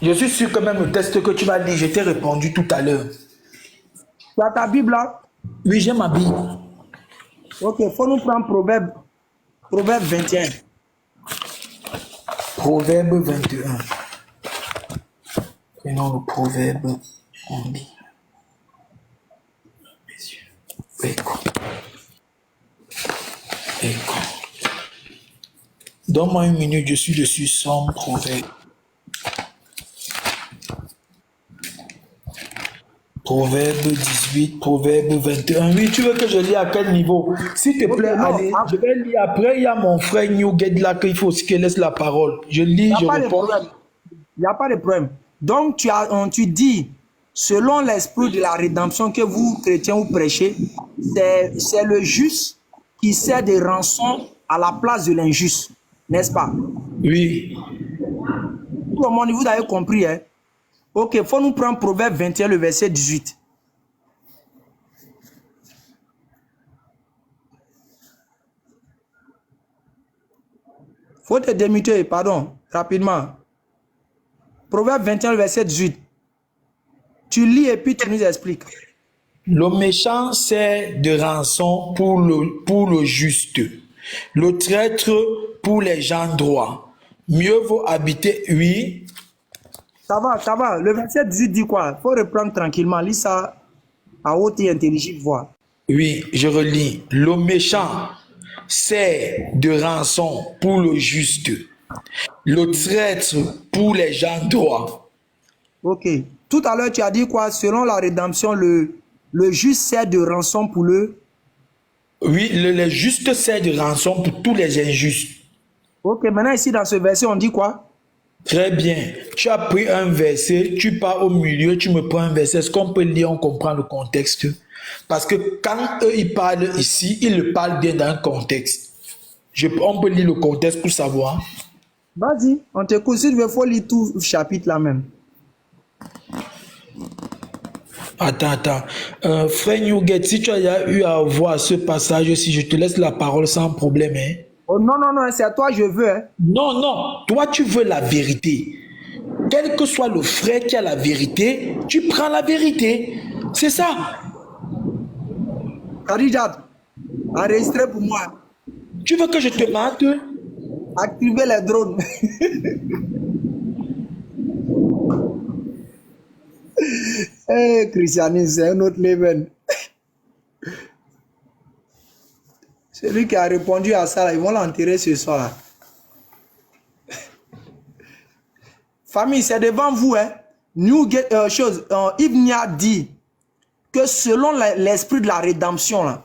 Je suis sûr que même le test que tu vas lire, je t'ai répondu tout à l'heure. Tu as ta Bible là? Oui, j'ai ma Bible. Ok, il faut nous prendre Proverbe 21. Proverbe 21. Prenons le proverbe en Bible. Donne-moi 1 minute, je suis dessus sans proverbe. Proverbe 18, Proverbe 21. Oui, tu veux que je lis à quel niveau? S'il te plaît, allez, je vais lire après. Il y a mon frère Newgate là qu'il faut aussi qu'il laisse la parole. Je lis, je réponds. Il n'y a pas de problème. Donc, tu dis, selon l'esprit de la rédemption que vous, chrétiens, vous prêchez, c'est le juste qui sert de rançon à la place de l'injuste. N'est-ce pas? Oui. Tout le monde, vous avez compris, hein? Ok, il faut nous prendre Proverbe 21, le verset 18. Faut te démuter, pardon, rapidement. Proverbe 21, le verset 18. Tu lis et puis tu nous expliques. Le méchant sert de rançon pour le juste, le traître pour les gens droits. Mieux vaut habiter, oui. Ça va. Le verset 18 dit quoi? Il faut reprendre tranquillement. Lis ça à haute et intelligible voix. Oui, je relis. Le méchant sert de rançon pour le juste, le traître pour les gens droits. Ok. Tout à l'heure, tu as dit quoi? Selon la rédemption, le juste sert de rançon pour le... Oui, le juste sert de rançon pour tous les injustes. Ok, maintenant ici dans ce verset, on dit quoi? Très bien. Tu as pris un verset, tu pars au milieu, tu me prends un verset. Est-ce qu'on peut lire, on comprend le contexte? Parce que quand eux, ils parlent ici, ils le parlent bien dans un contexte. On peut lire le contexte pour savoir. Vas-y, on t'écoute. Si tu veux, il faut lire tout le chapitre là même. Attends. Frère Newgate, si tu as eu à voir ce passage, si je te laisse la parole sans problème, hein? Oh non, c'est à toi je veux. Hein. Non, toi tu veux la vérité. Quel que soit le frère qui a la vérité, tu prends la vérité. C'est ça. Khadija, enregistrez pour moi. Tu veux que je te mate? Activez les drones. Hey, Christianisme, c'est un autre level. Celui qui a répondu à ça, là, ils vont l'enterrer ce soir. Là. Famille, c'est devant vous. Hein. Yves Nia dit que selon l'esprit de la rédemption, là,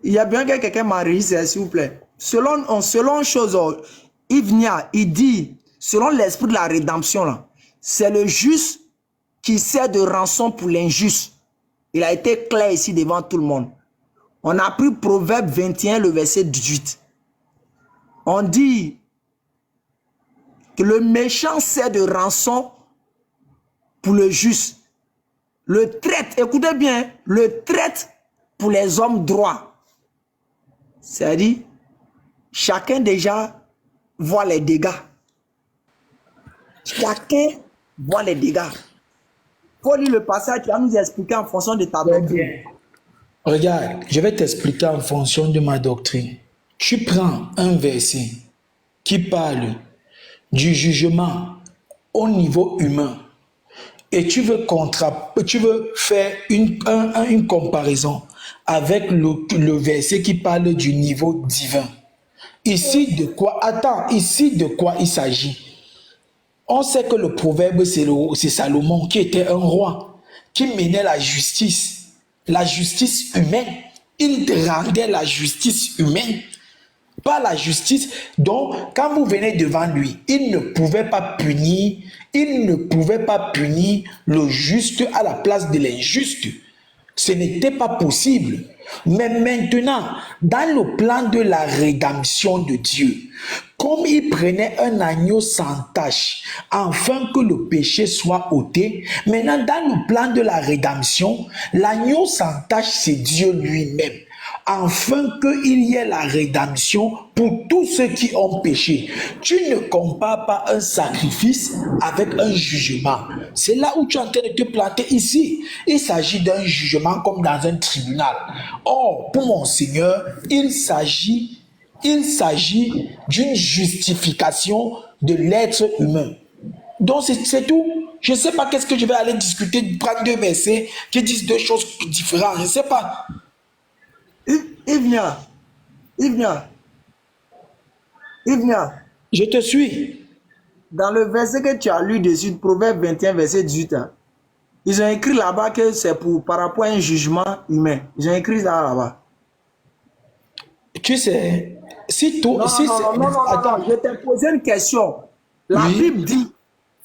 il y a bien que quelqu'un m'enregistre, s'il vous plaît. Selon chose, Yves Nia, il dit, selon l'esprit de la rédemption, là, c'est le juste qui sert de rançon pour l'injuste. Il a été clair ici devant tout le monde. On a pris Proverbe 21, le verset 18. On dit que le méchant sert de rançon pour le juste. Le traite, écoutez bien, le traite pour les hommes droits. C'est-à-dire, chacun déjà voit les dégâts. Chacun voit les dégâts. Faut lire le passage, tu vas nous expliquer en fonction de ta doctrine. Regarde, je vais t'expliquer en fonction de ma doctrine. Tu prends un verset qui parle du jugement au niveau humain et tu veux faire une comparaison avec le verset qui parle du niveau divin. Ici de quoi il s'agit? On sait que le proverbe, c'est Salomon qui était un roi, qui menait la justice humaine. Il rendait la justice humaine, pas la justice. Donc, quand vous venez devant lui, il ne pouvait pas punir le juste à la place de l'injuste. Ce n'était pas possible. Mais maintenant, dans le plan de la rédemption de Dieu, comme il prenait un agneau sans tache, afin que le péché soit ôté, maintenant dans le plan de la rédemption, l'agneau sans tache, c'est Dieu lui-même. Afin qu'il y ait la rédemption pour tous ceux qui ont péché. Tu ne compares pas un sacrifice avec un jugement. C'est là où tu es en train de te planter ici. Il s'agit d'un jugement comme dans un tribunal. Or, pour mon Seigneur, il s'agit d'une justification de l'être humain. Donc c'est tout. Je ne sais pas qu'est-ce que je vais aller discuter, prendre deux versets qui disent deux choses différentes. Je ne sais pas. Yves Nia. Je te suis. Dans le verset que tu as lu dessus, Proverbe 21, verset 18, hein, ils ont écrit là-bas que c'est par rapport à un jugement humain. Ils ont écrit ça là-bas. Tu sais, si tout... Non, je t'ai posé une question. La Bible dit,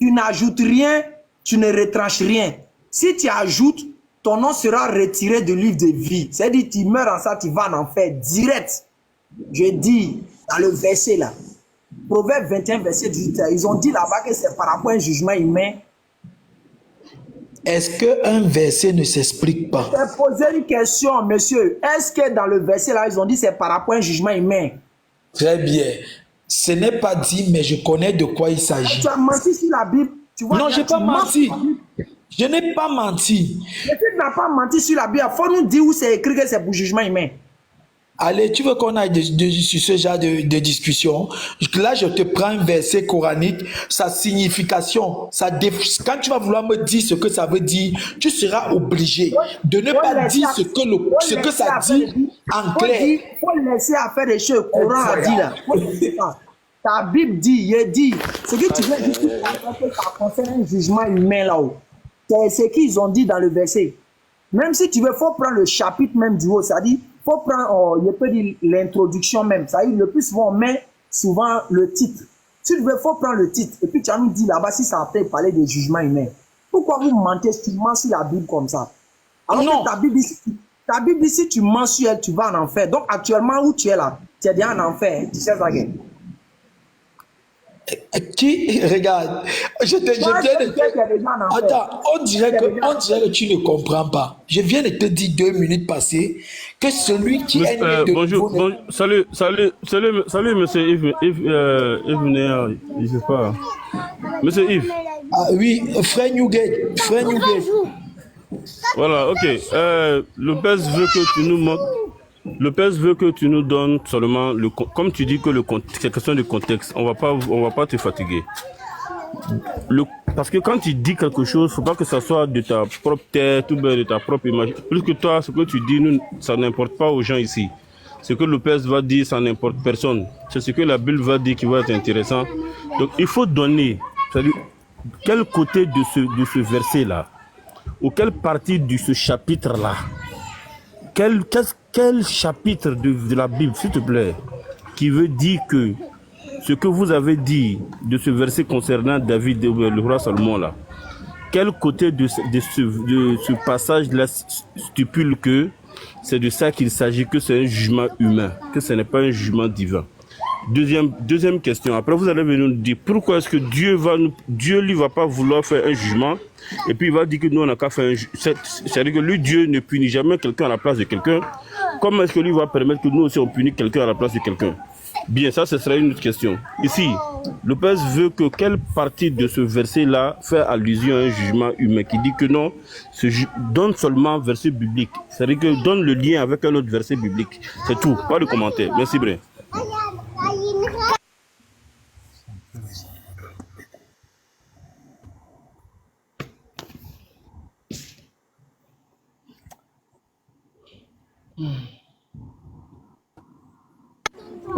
tu n'ajoutes rien, tu ne retranches rien. Si tu ajoutes, ton nom sera retiré du livre de vie. C'est-à-dire, tu meurs en ça, tu vas en enfer direct. Je dis, dans le verset là, Proverbe 21, verset 18, ils ont dit là-bas que c'est par rapport à un jugement humain. Est-ce qu'un verset ne s'explique pas? Je t'ai posé une question, monsieur. Est-ce que dans le verset là, ils ont dit c'est par rapport à un jugement humain? Très bien. Ce n'est pas dit, mais je connais de quoi il s'agit. Tu as menti sur la Bible. Tu vois, non, je n'ai pas menti. Je n'ai pas menti. Mais tu n'as pas menti sur la Bible. Il faut nous dire où c'est écrit que c'est pour jugement humain. Allez, tu veux qu'on aille sur ce genre de discussion? Là, je te prends un verset coranique, sa signification, quand tu vas vouloir me dire ce que ça veut dire, tu seras obligé de ne pas dire ce que ça dit en clair. Il faut laisser à faire des choses. Le Coran a dit là. Ta Bible dit, il dit, ce que tu veux dire, ça concerne un jugement humain là-haut. C'est ce qu'ils ont dit dans le verset. Même si tu veux, il faut prendre le chapitre même du haut, c'est-à-dire, il faut prendre, je peux dire l'introduction même, c'est-à-dire, le plus souvent, on met souvent le titre. Si tu veux, il faut prendre le titre, et puis tu vas nous dire là-bas si ça peut parler de jugement humain. Pourquoi vous mentez si tu mens sur la Bible comme ça? Alors non. Que ta Bible, si tu mens sur elle, tu vas en enfer. Donc, actuellement, où tu es là, tu es déjà en enfer, hein, tu sais ça, gars. Qui regarde, je viens de te... Attends, on dirait que tu ne comprends pas. Je viens de te dire 2 minutes passées que celui qui est bonjour, salut monsieur Yves Néa, je sais pas. Monsieur Yves. Ah oui, frère Newgate. Voilà, ok. Lopez veut que tu nous montres. Lopez veut que tu nous donnes seulement comme tu dis que c'est question de contexte. On va pas te fatiguer. Parce que quand tu dis quelque chose, faut pas que ça soit de ta propre tête ou bien de ta propre image. Plus que toi, ce que tu dis, ça n'importe pas aux gens ici. Ce que Lopez va dire, ça n'importe personne. C'est ce que la Bible va dire qui va être intéressant. Donc, il faut donner, c'est-à-dire, quel côté de ce verset-là, ou quelle partie de ce chapitre-là, quel chapitre de la Bible, s'il te plaît, qui veut dire que ce que vous avez dit de ce verset concernant David, le roi Salomon là, quel côté de ce passage-là stipule que c'est de ça qu'il s'agit, que c'est un jugement humain, que ce n'est pas un jugement divin. Deuxième question. Après, vous allez venir nous dire pourquoi est-ce que Dieu lui va pas vouloir faire un jugement et puis il va dire que nous on n'a qu'à faire un jugement. C'est-à-dire que lui, Dieu ne punit jamais quelqu'un à la place de quelqu'un. Comment est-ce que lui va permettre que nous aussi on punisse quelqu'un à la place de quelqu'un? Bien, ça, ce sera une autre question. Ici, Lopez veut que quelle partie de ce verset-là fait allusion à un jugement humain qui dit que non, donne seulement verset biblique. C'est-à-dire que donne le lien avec un autre verset biblique. C'est tout, pas de commentaire. Merci, Bré.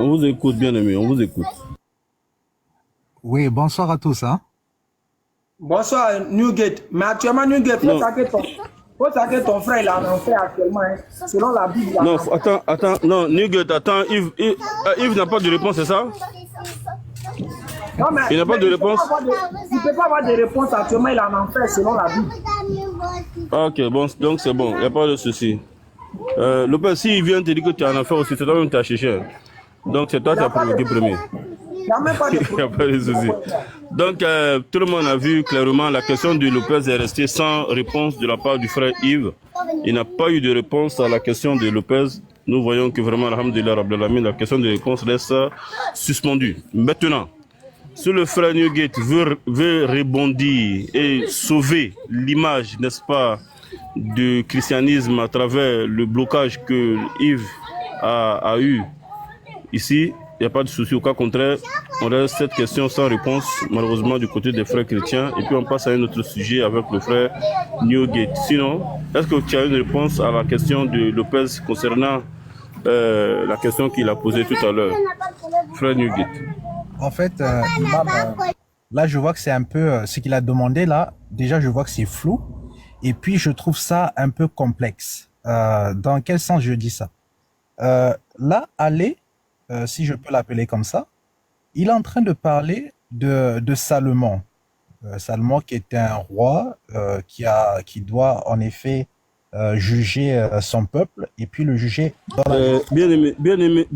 On vous écoute, bien aimé, on vous écoute. Oui, bonsoir à tous. Hein? Bonsoir, Newgate. Mais actuellement, Newgate, faut savoir que ton frère, il en fait actuellement, hein, selon la Bible. Non, attends, non, Newgate, attends, Yves n'a pas de réponse, c'est ça? Non, mais il n'a pas de réponse? Il ne peut pas avoir de réponse actuellement, il en fait selon la Bible. Ok, bon, donc c'est bon, il n'y a pas de souci. Lopez, s'il vient te dire que tu en as fait aussi, c'est toi-même qui as cherché. Donc c'est toi qui as provoqué premier. Il n'y a pas de souci. Donc tout le monde a vu clairement la question de Lopez est restée sans réponse de la part du frère Yves. Il n'a pas eu de réponse à la question de Lopez. Nous voyons que vraiment, alhamdoulilah, la question de réponse reste suspendue. Maintenant, si le frère Newgate veut rebondir et sauver l'image, n'est-ce pas, du christianisme à travers le blocage que Yves a eu ici, il n'y a pas de souci. Au cas contraire, on reste cette question sans réponse, malheureusement, du côté des frères chrétiens. Et puis on passe à un autre sujet avec le frère Newgate. Sinon, est-ce que tu as une réponse à la question de Lopez concernant la question qu'il a posée tout à l'heure, frère Newgate? En fait, là, je vois que c'est un peu ce qu'il a demandé là. Déjà, je vois que c'est flou. Et puis, je trouve ça un peu complexe. Dans quel sens je dis ça? Là, Ali, si je peux l'appeler comme ça, il est en train de parler de Salomon. Salomon qui est un roi qui doit en effet juger son peuple et puis le juger dans la... Bien aimé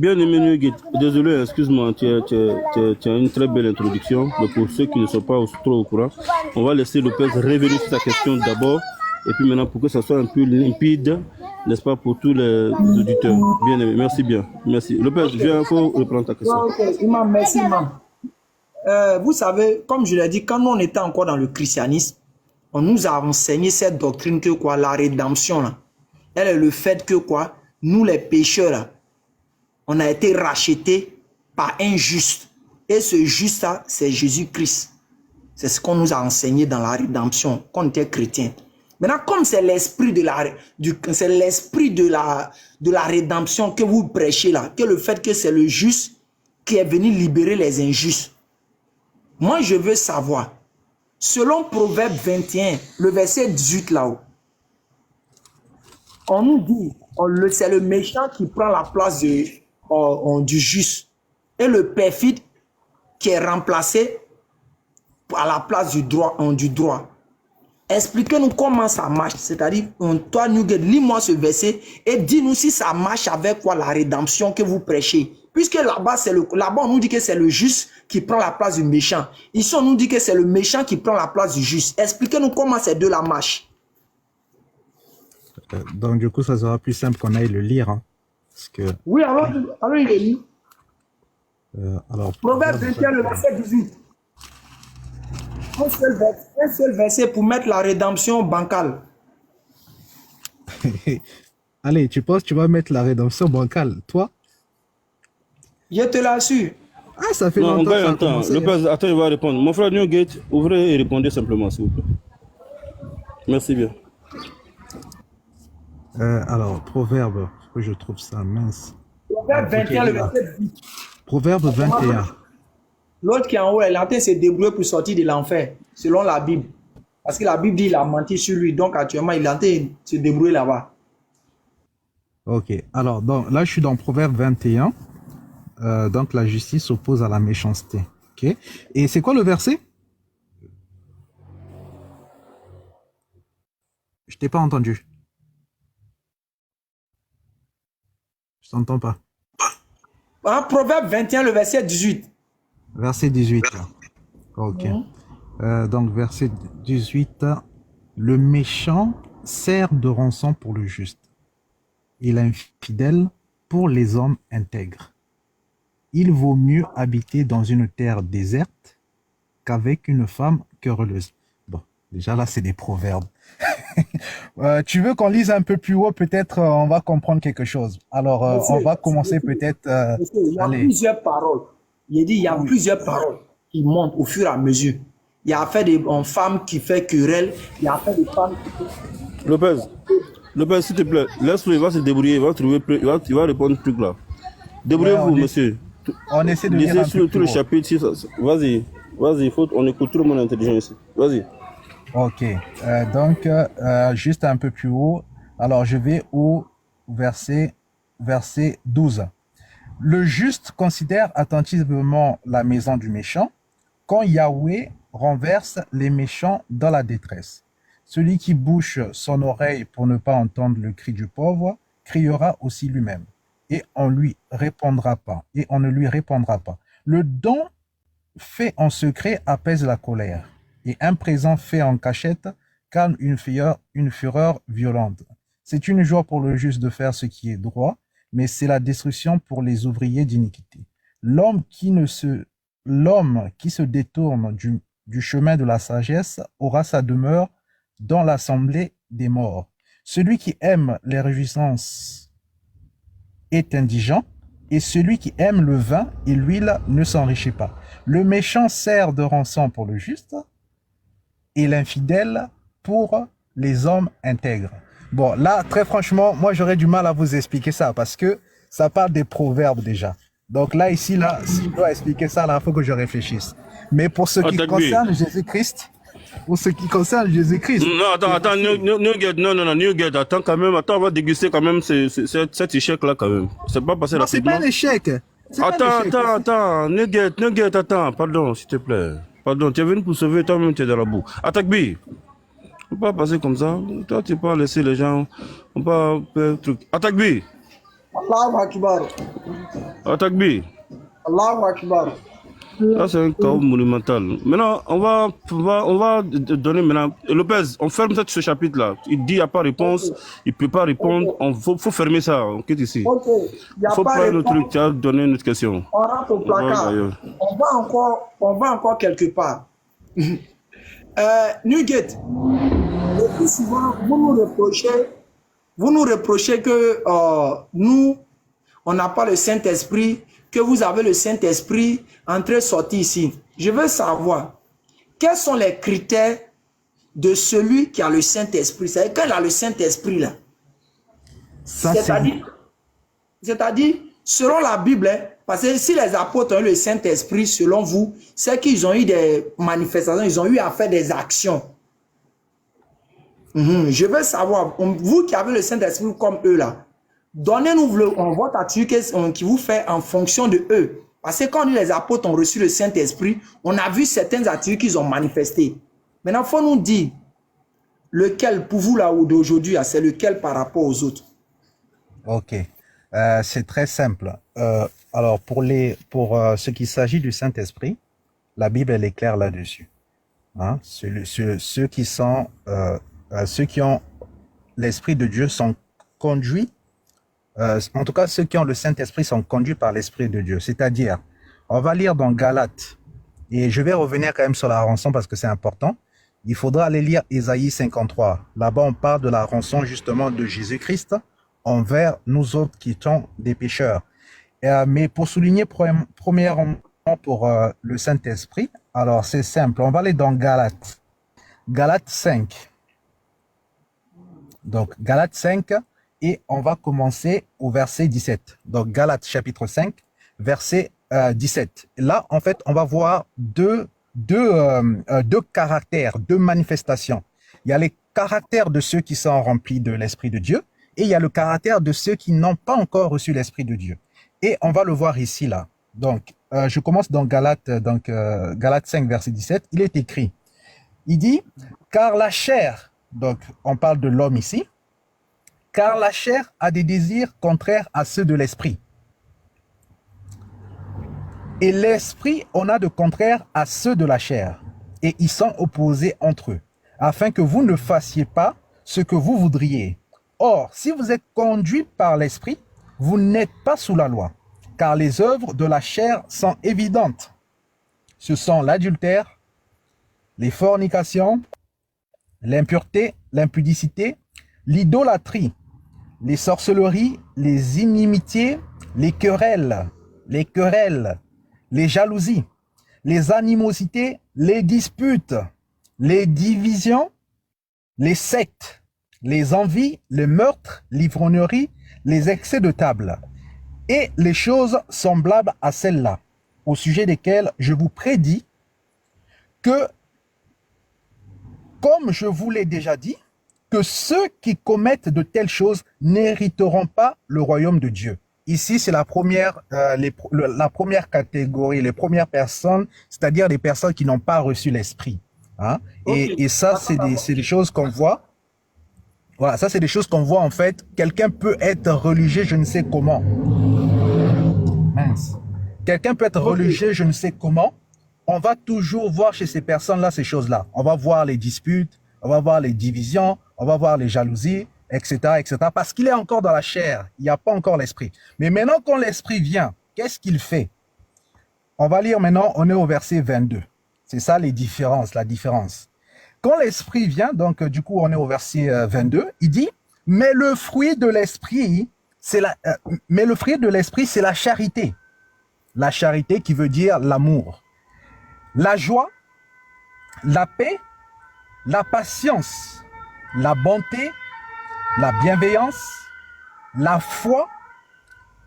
Nugget, désolé, excuse-moi, tu as une très belle introduction, mais pour ceux qui ne sont pas trop au courant, on va laisser Lopez revenir sur sa question d'abord, et puis maintenant pour que ça soit un peu limpide, n'est-ce pas, pour tous les auditeurs. Bien aimé, merci bien, merci. Lopez, viens, il faut reprendre ta question. Imam, merci Imam. Vous savez, comme je l'ai dit, quand on était encore dans le christianisme, on nous a enseigné cette doctrine que quoi, la rédemption là, elle est le fait que quoi, nous les pécheurs là, on a été rachetés par un juste. Et ce juste là, c'est Jésus-Christ. C'est ce qu'on nous a enseigné dans la rédemption, quand on était chrétien. Maintenant, comme c'est l'esprit de la rédemption que vous prêchez là, que le fait que c'est le juste qui est venu libérer les injustes. Moi, je veux savoir, selon Proverbe 21, le verset 18 là-haut, on nous dit, c'est le méchant qui prend la place du juste et le perfide qui est remplacé à la place du droit. Expliquez-nous comment ça marche, c'est-à-dire, toi, Newgate, lis-moi ce verset et dis-nous si ça marche avec quoi la rédemption que vous prêchez. Puisque là-bas, on nous dit que c'est le juste qui prend la place du méchant. Ici, on nous dit que c'est le méchant qui prend la place du juste. Expliquez-nous comment ces deux-là marchent. Donc, du coup, ça sera plus simple qu'on aille le lire. Hein, parce que... Oui, alors il est lu. Proverbe 21, le verset 18. Un seul verset pour mettre la rédemption bancale. Allez, tu penses que tu vas mettre la rédemption bancale, toi? Je te l'assure. Ah, ça fait Non, on longtemps que gagne ça a un temps. commencé. Lopez, attends, il va répondre. Mon frère Newgate, ouvrez et répondez simplement, s'il vous plaît. Merci bien. Alors, Proverbe, que je trouve ça mince. Proverbe 21, le verset 10. Proverbe 21. L'autre qui est en haut, il est en train de se débrouiller pour sortir de l'enfer, selon la Bible. Parce que la Bible dit qu'il a menti sur lui. Donc actuellement, il est en train de se débrouiller là-bas. Ok, alors donc, là, je suis dans Proverbe 21. Donc, la justice s'oppose à la méchanceté. Ok. Et c'est quoi le verset? Je t'ai pas entendu. Je t'entends pas. Proverbe 21, le verset 18. Verset 18. Ok. Donc, verset 18. Le méchant sert de rançon pour le juste, et l'infidèle pour les hommes intègres. Il vaut mieux habiter dans une terre déserte qu'avec une femme querelleuse. Bon, déjà là, c'est des proverbes. Tu veux qu'on lise un peu plus haut, peut-être on va comprendre quelque chose. Alors, Monsieur, on va commencer peut-être... monsieur, il y a allez. plusieurs paroles. Il dit il y a plusieurs paroles qui montent au fur et à mesure. Il y a affaire de femmes qui fait querelle. Il y a affaire de femmes qui fait... Lopez, s'il te plaît, laisse-le, il va se débrouiller, il va trouver, il va répondre truc là. Débrouillez-vous, monsieur. On essaie de lire un Lisez peu tout le plus haut. chapitre. Vas-y, on écoute tout le monde intelligent ici. Vas-y. Ok, donc juste un peu plus haut. Alors je vais au verset 12. Le juste considère attentivement la maison du méchant, quand Yahweh renverse les méchants dans la détresse. Celui qui bouche son oreille pour ne pas entendre le cri du pauvre criera aussi lui-même, et on lui répondra pas, et on ne lui répondra pas. Le don fait en secret apaise la colère, et un présent fait en cachette calme une fureur violente. C'est une joie pour le juste de faire ce qui est droit, mais c'est la destruction pour les ouvriers d'iniquité. L'homme qui se détourne du chemin de la sagesse aura sa demeure dans l'assemblée des morts. Celui qui aime les réjouissances est indigent, et celui qui aime le vin et l'huile ne s'enrichit pas. Le méchant sert de rançon pour le juste, et l'infidèle pour les hommes intègres. Bon, là, très franchement, moi, j'aurais du mal à vous expliquer ça, parce que ça parle des proverbes déjà. Donc là, ici, là, si je dois expliquer ça, là, il faut que je réfléchisse. Mais pour ce qui concerne Jésus-Christ, Non, attends, Newgate, attends quand même, on va déguster quand même cet échec-là quand même. C'est pas passé non, c'est rapidement. pas un échec. Attends, Newgate, attends, pardon, s'il te plaît. Pardon, tu es venu pour sauver, toi-même tu es dans la boue. Attaque B. On peut pas passer comme ça. Toi, tu peux pas laisser les gens. On peut pas faire truc. Attaque B. Allahu Akbar. Attaque B. Allahu Akbar. Là, c'est un chaos monumental. Maintenant, on va donner maintenant. Lopez, on ferme ce chapitre-là. Il dit il n'y a pas de réponse, il ne peut pas répondre. Il faut fermer ça. On quitte ici. Ok. Il faut pas le truc, tu as donné une autre question. On rentre au placard. On va encore quelque part. Nugget, le plus souvent, vous nous reprochez que nous, on n'a pas le Saint-Esprit, que vous avez le Saint-Esprit entré sorti ici. Je veux savoir, quels sont les critères de celui qui a le Saint-Esprit? C'est-à-dire, quand il a le Saint-Esprit, là, c'est-à-dire, selon la Bible, hein, parce que si les apôtres ont eu le Saint-Esprit, selon vous, c'est qu'ils ont eu des manifestations, ils ont eu à faire des actions. Je veux savoir, vous qui avez le Saint-Esprit comme eux là, donnez-nous votre attitude qui vous fait en fonction de eux. Parce que quand les apôtres ont reçu le Saint-Esprit, on a vu certaines attitudes qu'ils ont manifestées. Maintenant, il faut nous dire, lequel pour vous là d'aujourd'hui, c'est lequel par rapport aux autres? Ok. C'est très simple. Alors, pour ce qui s'agit du Saint-Esprit, la Bible, elle est claire là-dessus. Hein? Ceux qui ont l'Esprit de Dieu sont conduits, en tout cas, ceux qui ont le Saint-Esprit sont conduits par l'Esprit de Dieu. C'est-à-dire, on va lire dans Galates, et je vais revenir quand même sur la rançon parce que c'est important. il faudra aller lire Ésaïe 53. Là-bas, on parle de la rançon justement de Jésus-Christ envers nous autres qui sommes des pécheurs. Mais pour souligner premièrement pour le Saint-Esprit, alors c'est simple, on va aller dans Galates. Galates 5. Donc Galates 5 et on va commencer au verset 17. Donc Galates chapitre 5, verset 17. Là, en fait, on va voir deux caractères, deux manifestations. Il y a les caractères de ceux qui sont remplis de l'Esprit de Dieu et il y a le caractère de ceux qui n'ont pas encore reçu l'Esprit de Dieu. Et on va le voir ici, là. Donc, je commence dans Galates 5, verset 17. Il est écrit, il dit, car la chair, donc on parle de l'homme ici, car la chair a des désirs contraires à ceux de l'esprit. Et l'esprit en a de contraires à ceux de la chair. Et ils sont opposés entre eux, afin que vous ne fassiez pas ce que vous voudriez. Or, si vous êtes conduits par l'esprit, vous n'êtes pas sous la loi, car les œuvres de la chair sont évidentes. Ce sont l'adultère, les fornications, l'impureté, l'impudicité, l'idolâtrie, les sorcelleries, les inimitiés, les querelles, les jalousies, les animosités, les disputes, les divisions, les sectes, les envies, les meurtres, l'ivrognerie, les excès de table, et les choses semblables à celles-là, au sujet desquelles je vous prédis que, comme je vous l'ai déjà dit, que ceux qui commettent de telles choses n'hériteront pas le royaume de Dieu. Ici, c'est la première catégorie, les premières personnes, c'est-à-dire les personnes qui n'ont pas reçu l'esprit. Hein? Okay. Et ça, c'est des choses qu'on voit. Voilà, ça, c'est des choses qu'on voit en fait. Quelqu'un peut être religieux, je ne sais comment. Mince. Quelqu'un peut être religieux, je ne sais comment. On va toujours voir chez ces personnes-là ces choses-là. On va voir les disputes, on va voir les divisions, on va voir les jalousies, etc., etc. Parce qu'il est encore dans la chair. Il n'y a pas encore l'esprit. Mais maintenant, quand l'esprit vient, qu'est-ce qu'il fait? On va lire maintenant, on est au verset 22. C'est ça les différences, la différence. Quand l'esprit vient, donc du coup, on est au verset 22, il dit, mais le fruit de l'esprit, c'est la charité. La charité qui veut dire l'amour. La joie, la paix, la patience, la bonté, la bienveillance, la foi,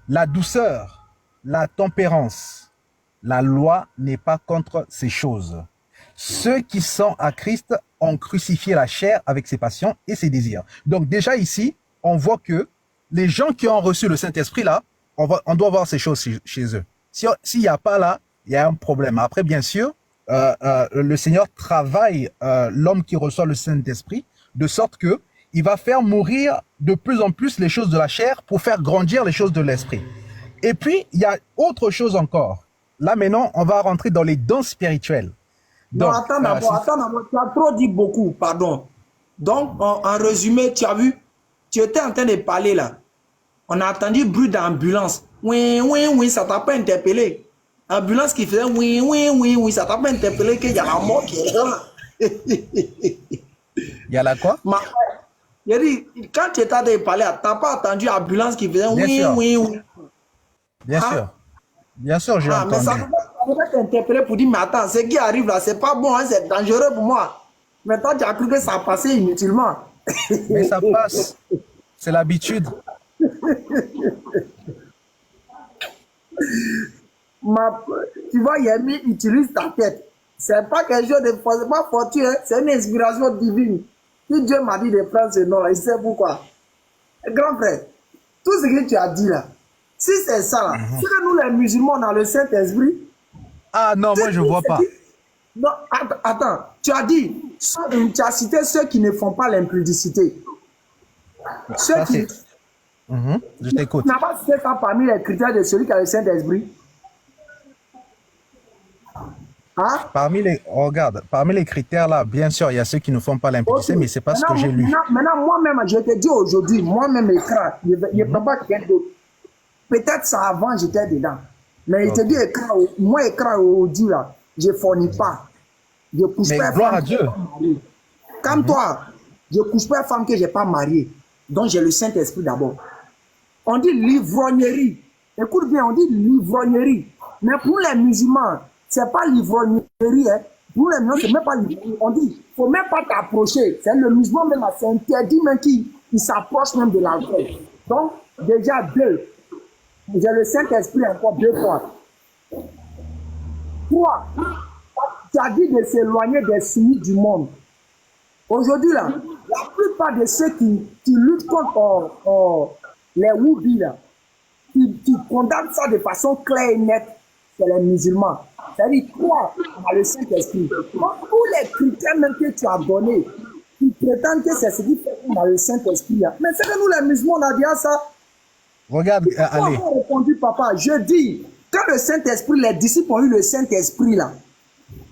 la douceur, la tempérance. La loi n'est pas contre ces choses. Ceux qui sont à Christ ont crucifié la chair avec ses passions et ses désirs. Donc déjà ici, on voit que les gens qui ont reçu le Saint-Esprit là, on doit voir ces choses chez eux. S'il n'y a pas là, il y a un problème. Après, bien sûr, le Seigneur travaille l'homme qui reçoit le Saint-Esprit de sorte que il va faire mourir de plus en plus les choses de la chair pour faire grandir les choses de l'esprit. Et puis, il y a autre chose encore. Là, maintenant, on va rentrer dans les dons spirituels. Donc, non, attends d'abord, tu as trop dit beaucoup, pardon. Donc, en résumé, tu as vu, tu étais en train de parler là. On a entendu bruit d'ambulance. Oui, oui, oui, ça t'a pas interpellé. Ambulance qui faisait oui, oui, oui, oui, ça t'a pas interpellé qu'il y a la mort qui est là. Il y a la quoi? Il dit, quand tu étais en train de parler, tu n'as pas entendu ambulance qui faisait oui, oui, oui. Bien sûr. Bien sûr, j'ai entendu. Mais ça peut t'interpeller pour dire, mais attends, ce qui arrive là, c'est pas bon, hein, c'est dangereux pour moi. Maintenant, tu as cru que ça passait inutilement. Mais ça passe. C'est l'habitude. Tu vois, Yemi utilise ta tête. C'est pas quelque chose de c'est pas fortuit, hein, c'est une inspiration divine. Si Dieu m'a dit de prendre ce nom-là, il sait pourquoi. Grand frère, tout ce que tu as dit là, si c'est ça là, c'est que nous les musulmans, on a le Saint-Esprit. Ah non, moi je vois pas. Non, attends, tu as dit, tu as cité ceux qui ne font pas l'impudicité. Ceux qui... Je t'écoute. Tu n'as pas cité ça parmi les critères de celui qui a le Saint-Esprit. Hein? Parmi les critères là, bien sûr, il y a ceux qui ne font pas l'impudicité, mais c'est pas ce que j'ai lu. Maintenant, moi-même, je te dis aujourd'hui, moi-même écran, il n'y a pas quelqu'un d'autre. Peut-être ça avant, j'étais dedans. Mais il te dit écran, moi écran audio là, je ne fournis pas. Je ne couche Mais pas gloire femme à Dieu. Calme-toi. Je ne couche pas femme que je n'ai pas mariée. Donc j'ai le Saint-Esprit d'abord. On dit l'ivrognerie. Écoute bien, on dit l'ivrognerie. Mais pour les musulmans, ce n'est pas l'ivrognerie. Hein. Pour les musulmans, ce n'est même pas l'ivrognerie. On dit, il ne faut même pas t'approcher. C'est le musulman même, c'est interdit même qu'il s'approche même de l'alcool. Donc, déjà deux. J'ai le Saint-Esprit encore 2 fois. 3. Tu as dit de s'éloigner des signes du monde. Aujourd'hui, là, la plupart de ceux qui luttent contre les Woubi, là, qui condamnent ça de façon claire et nette, c'est les musulmans. C'est-à-dire, toi, tu as le Saint-Esprit. Donc, tous les critères même que tu as donnés, qui prétendent que c'est ce qui fait qu'on a le Saint-Esprit. Là. Mais c'est que nous, les musulmans, on a dit ça. Regarde, allez. Répondu, papa, je dis, quand le Saint-Esprit, les disciples ont eu le Saint-Esprit, là,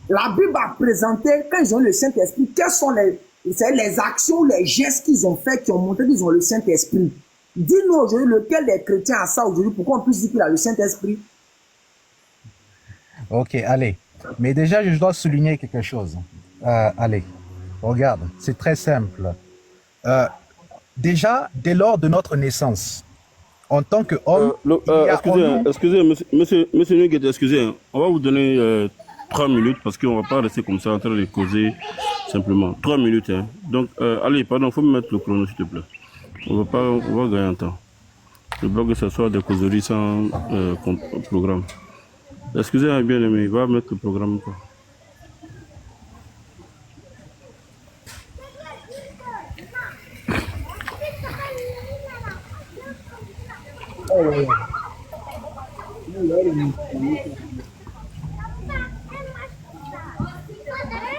la Bible a présenté, quand ils ont eu le Saint-Esprit, quelles sont les actions, les gestes qu'ils ont fait, qui ont montré qu'ils ont le Saint-Esprit. Dis-nous aujourd'hui, lequel des chrétiens a ça aujourd'hui, pour qu'on puisse dire qu'il a le Saint-Esprit. Ok, allez. Mais déjà, je dois souligner quelque chose. Allez, regarde, c'est très simple. Déjà, dès lors de notre naissance, en tant qu'homme, excusez, monsieur Nuguet, excusez, on va vous donner 3 minutes parce qu'on ne va pas rester comme ça en train de causer simplement. 3 minutes, hein. Donc, allez, pardon, il faut me mettre le chrono, s'il te plaît. On va gagner un temps. Je veux pas que ce soit des causeries sans programme. Excusez, bien aimé, va mettre le programme, quoi.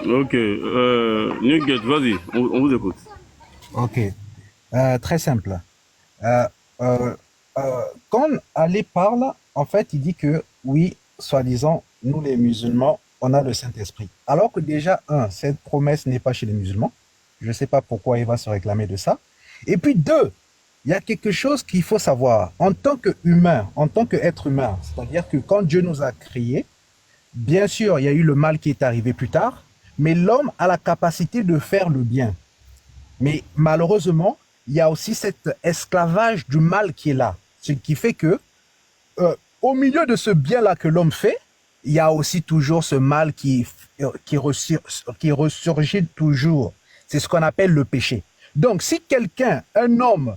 Ok, Nuguet, vas-y, on vous écoute. Ok, très simple. Quand Ali parle, en fait, il dit que oui, soi-disant, nous les musulmans, on a le Saint-Esprit. Alors que déjà, cette promesse n'est pas chez les musulmans. Je ne sais pas pourquoi il va se réclamer de ça. Et puis 2, il y a quelque chose qu'il faut savoir. En tant qu'humain, en tant qu'être humain, c'est-à-dire que quand Dieu nous a créés, bien sûr, il y a eu le mal qui est arrivé plus tard, mais l'homme a la capacité de faire le bien. Mais malheureusement, il y a aussi cet esclavage du mal qui est là. Ce qui fait que, au milieu de ce bien-là que l'homme fait, il y a aussi toujours ce mal qui ressurgit toujours. C'est ce qu'on appelle le péché. Donc, si quelqu'un, un homme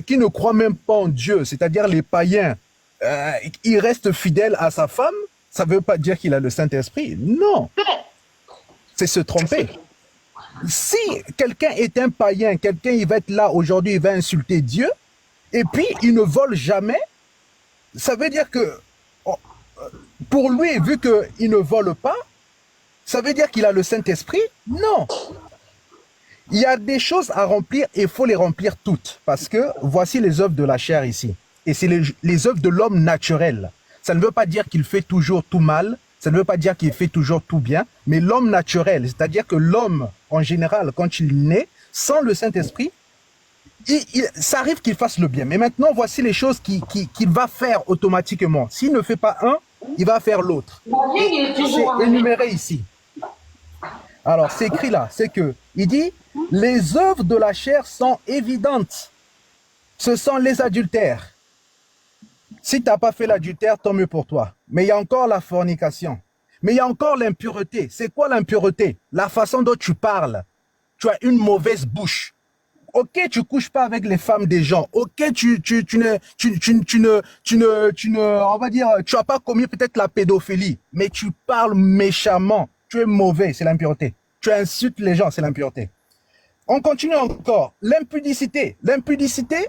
qui ne croit même pas en Dieu, c'est-à-dire les païens, il reste fidèle à sa femme, ça ne veut pas dire qu'il a le Saint-Esprit. Non, c'est se tromper. Si quelqu'un est un païen, quelqu'un il va être là aujourd'hui, il va insulter Dieu, et puis il ne vole jamais, ça veut dire que pour lui, vu qu'il ne vole pas, ça veut dire qu'il a le Saint-Esprit? Non. Il y a des choses à remplir et il faut les remplir toutes. Parce que voici les œuvres de la chair ici. Et c'est les œuvres de l'homme naturel. Ça ne veut pas dire qu'il fait toujours tout mal. Ça ne veut pas dire qu'il fait toujours tout bien. Mais l'homme naturel, c'est-à-dire que l'homme, en général, quand il naît, sans le Saint-Esprit, ça arrive qu'il fasse le bien. Mais maintenant, voici les choses qu'il va faire automatiquement. S'il ne fait pas un, il va faire l'autre. C'est énuméré ici. Alors, c'est écrit là, c'est que, il dit, les œuvres de la chair sont évidentes. Ce sont les adultères. Si tu n'as pas fait l'adultère, tant mieux pour toi. Mais il y a encore la fornication. Mais il y a encore l'impureté. C'est quoi l'impureté? La façon dont tu parles. Tu as une mauvaise bouche. Ok, tu couches pas avec les femmes des gens. Ok, on va dire, tu as pas commis peut-être la pédophilie, mais tu parles méchamment. Tu es mauvais, c'est l'impureté. Tu insultes les gens, c'est l'impureté. On continue encore. L'impudicité. L'impudicité,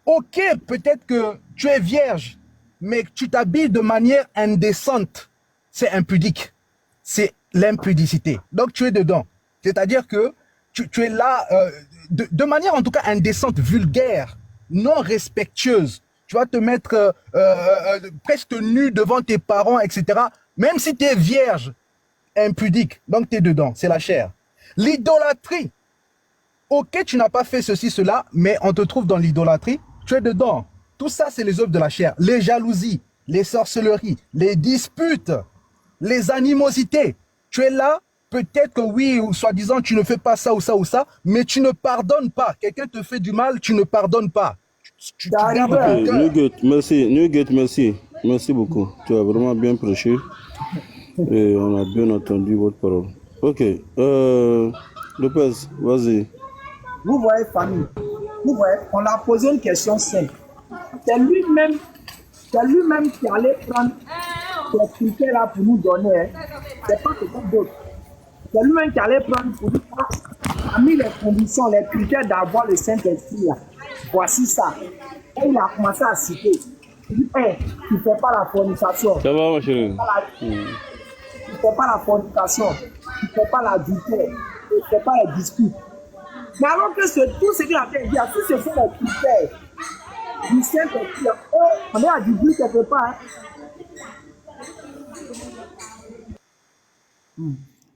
ok, peut-être que tu es vierge, mais tu t'habilles de manière indécente. C'est impudique. C'est l'impudicité. Donc tu es dedans. C'est-à-dire que tu es là de manière en tout cas indécente, vulgaire, non respectueuse. Tu vas te mettre presque nu devant tes parents, etc. Même si tu es vierge, impudique. Donc tu es dedans, c'est la chair. L'idolâtrie. Ok, tu n'as pas fait ceci, cela, mais on te trouve dans l'idolâtrie, tu es dedans. Tout ça, c'est les œuvres de la chair. Les jalousies, les sorcelleries, les disputes, les animosités. Tu es là, peut-être que oui, ou soi-disant, tu ne fais pas ça ou ça ou ça, mais tu ne pardonnes pas. Quelqu'un te fait du mal, tu ne pardonnes pas. Tu gardes ton cœur. Newgate, merci. Newgate, merci. Merci beaucoup. Tu as vraiment bien prêché. Et on a bien entendu votre parole. Ok. Lopez, vas-y. Vous voyez, famille, vous voyez, on a posé une question simple. C'est lui-même qui allait prendre ces critères-là pour nous donner. Hein. C'est pas quelqu'un d'autre. C'est lui-même qui allait prendre pour nous a mis les conditions, les critères d'avoir le Saint-Esprit là. Voici ça. Et il a commencé à citer. Il dit, hey, tu ne fais pas la fornication. Ça va, ma chérie? Tu ne fais pas la fornication. Tu ne fais pas l'adultère. Tu ne fais pas les disputes. Mais alors que tout ce qu'il a fait dire, si ce sont les critères du Saint-Esprit, on est à du but quelque part.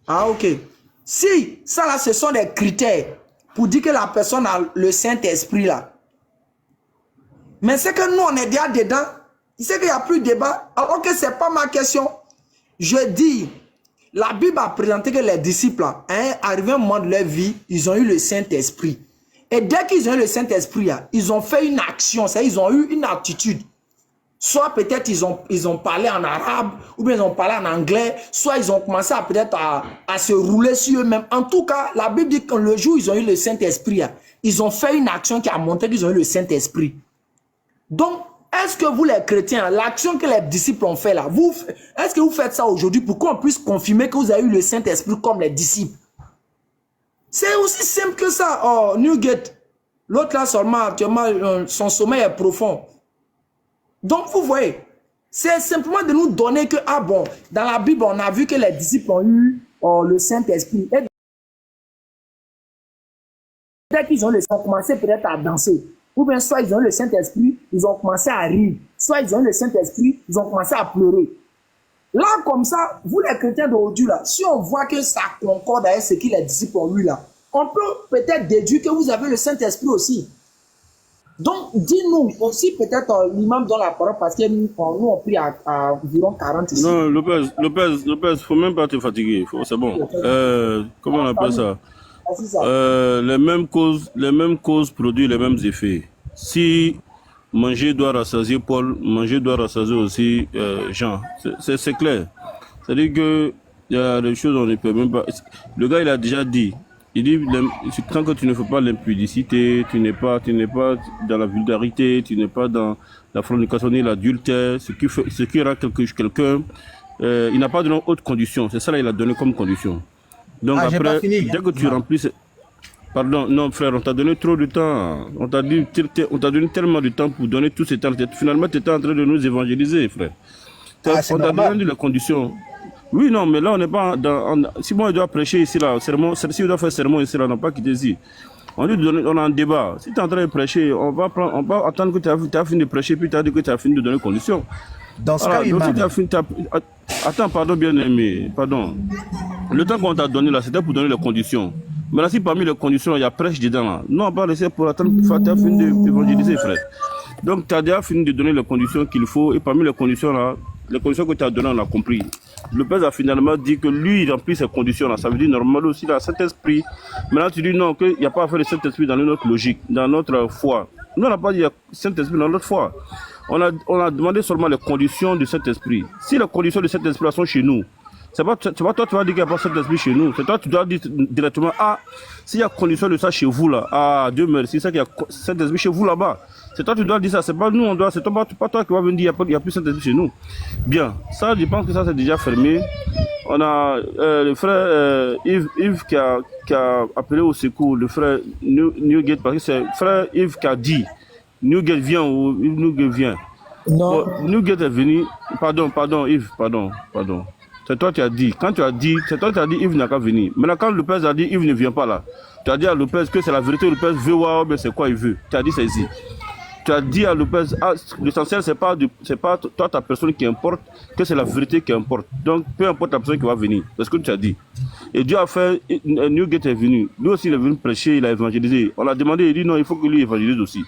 Ah, ok. Si ça là, ce sont des critères pour dire que la personne a le Saint-Esprit là. Mais c'est que nous, on est déjà dedans. Il sait qu'il n'y a plus de débat. Alors que ce n'est pas ma question. Je dis, la Bible a présenté que les disciples, hein, arrivé à un moment de leur vie, ils ont eu le Saint-Esprit. Et dès qu'ils ont eu le Saint-Esprit, ils ont fait une action, c'est-à-dire ils ont eu une attitude. Soit peut-être ils ont parlé en arabe, ou bien ils ont parlé en anglais, soit ils ont commencé à peut-être à se rouler sur eux-mêmes. En tout cas, la Bible dit que le jour où ils ont eu le Saint-Esprit, ils ont fait une action qui a montré qu'ils ont eu le Saint-Esprit. Donc, est-ce que vous les chrétiens, l'action que les disciples ont fait là, est-ce que vous faites ça aujourd'hui pour qu'on puisse confirmer que vous avez eu le Saint-Esprit comme les disciples? C'est aussi simple que ça. Oh, Newgate, l'autre là seulement, actuellement, son sommeil est profond. Donc, vous voyez, c'est simplement de nous donner que, ah bon, dans la Bible, on a vu que les disciples ont eu le Saint-Esprit. Et dès qu'ils ont commencé peut-être à danser. Ou bien soit ils ont le Saint-Esprit, ils ont commencé à rire. Soit ils ont le Saint-Esprit, ils ont commencé à pleurer. Là, comme ça, vous les chrétiens d'aujourd'hui, là, si on voit que ça concorde avec ce que les disciples ont eu là, on peut peut-être déduire que vous avez le Saint-Esprit aussi. Donc, dis-nous aussi peut-être l'imam dans la parole parce que nous on prie à environ 40 ici. Non, Lopez, faut même pas te fatiguer. C'est bon. Comment on appelle ça? Les mêmes causes produisent les mêmes effets. Si manger doit rassasier Paul, manger doit rassasier aussi Jean. C'est clair. C'est-à-dire que il y a des choses on ne peut même pas. Le gars il a déjà dit. Il dit tant que tu ne fais pas l'impudicité, tu n'es pas dans la vulgarité, tu n'es pas dans la fornication ni l'adultère, ce qui rend quelqu'un, il n'a pas donné autre condition. C'est ça là il a donné comme condition. Donc après, dès que tu remplis... Pardon, non frère, on t'a donné trop de temps. On t'a donné tellement de temps pour donner tout ce temps. Finalement, tu étais en train de nous évangéliser, frère. On t'a donné les conditions. Oui, non, mais là, on n'est pas dans... Si moi, je dois prêcher ici, là, sermon, si je dois faire sermon ici, là, on n'a pas quitté ici. On a un débat. Si tu es en train de prêcher, on va attendre que tu as fini de prêcher, puis tu as dit que tu as fini de donner conditions. Dans ce cas, Attends, pardon, bien-aimé, pardon. Le temps qu'on t'a donné là, c'était pour donner les conditions. Mais là, si parmi les conditions, il y a prêche dedans là, non, on va laisser pour attendre que tu as fini d'évangéliser, frère. Donc, tu as déjà fini de donner les conditions qu'il faut, et parmi les conditions là, les conditions que tu as données, on a compris. Le père a finalement dit que lui, il remplit ces conditions là. Ça veut dire normalement aussi, il a le Saint-Esprit. Maintenant, tu dis non, qu'il n'y a pas à faire le Saint-Esprit dans notre logique, dans notre foi. Nous, on n'a pas dit Saint-Esprit dans notre foi. On a demandé seulement les conditions du Saint-Esprit. Si les conditions du Saint-Esprit sont chez nous, c'est pas toi, tu vas dire qu'il n'y a pas de Saint-Esprit chez nous. C'est toi, tu dois dire directement, ah, s'il y a condition de ça chez vous là, ah, Dieu merci, c'est qu'il y a Saint-Esprit chez vous là-bas. C'est toi, tu dois dire ça. C'est pas nous, c'est pas toi qui vas venir dire qu'il n'y a plus Saint-Esprit chez nous. Bien, ça, je pense que ça c'est déjà fermé. On a le frère Yves qui a appelé au secours, le frère Newgate, parce que c'est frère Yves qui a dit, Newgate vient ou Newgate vient. Non. Bon, Newgate est venu, pardon, Yves, pardon. C'est toi qui as dit, c'est toi qui as dit Yves n'a qu'à venir. Maintenant, quand le père a dit Yves ne vient pas là, tu as dit à Lopez que c'est la vérité, Lopez veut voir, mais c'est quoi il veut. Tu as dit c'est ici. Tu as dit à Lopez, ah, l'essentiel c'est pas toi ta personne qui importe, que c'est la vérité qui importe. Donc peu importe la personne qui va venir, c'est ce que tu as dit. Et Dieu a fait, Newgate est venu, lui aussi il est venu prêcher, il a évangélisé. On l'a demandé, il dit non, il faut que lui évangélise aussi.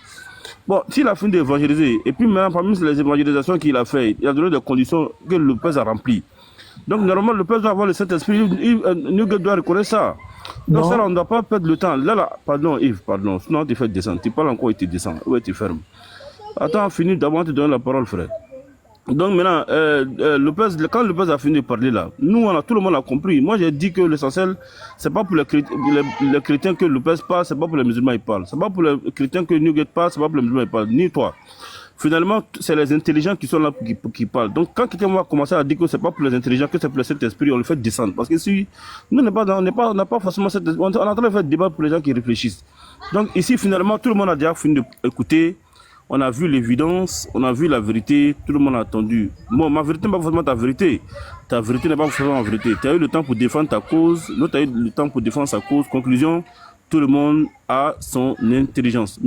Bon, s'il a fini d'évangéliser, et puis maintenant parmi les évangélisations qu'il a fait, il a donné des conditions que Lopez a remplies. Donc, normalement, le peuple doit avoir le Saint-Esprit. Newgate doit reconnaître ça. Donc, ça, là, on ne doit pas perdre le temps. Là, pardon, Yves, pardon. Sinon, tu fais descendre. Tu parles encore et tu descends. Ouais, tu fermes. Attends, finis d'abord, te donner la parole, frère. Donc maintenant, quand Lopez a fini de parler là, nous, tout le monde a compris. Moi, j'ai dit que l'essentiel, c'est pas pour les chrétiens que Lopez parle, c'est pas pour les musulmans il parle. C'est pas pour les chrétiens que Newgate parle, c'est pas pour les musulmans il parle, ni toi. Finalement, c'est les intelligents qui sont là qui parlent. Donc quand quelqu'un va commencer à dire que c'est pas pour les intelligents, que c'est pour le Saint-Esprit, on le fait descendre. Parce que si nous, on n'a pas forcément cette... On est en train de faire débat pour les gens qui réfléchissent. Donc ici, finalement, tout le monde a déjà fini d'écouter. On a vu l'évidence, on a vu la vérité, tout le monde a attendu. Bon, ma vérité n'est pas forcément ta vérité. Ta vérité n'est pas forcément ma vérité. Tu as eu le temps pour défendre ta cause, l'autre a eu le temps pour défendre sa cause. Conclusion, tout le monde a son intelligence.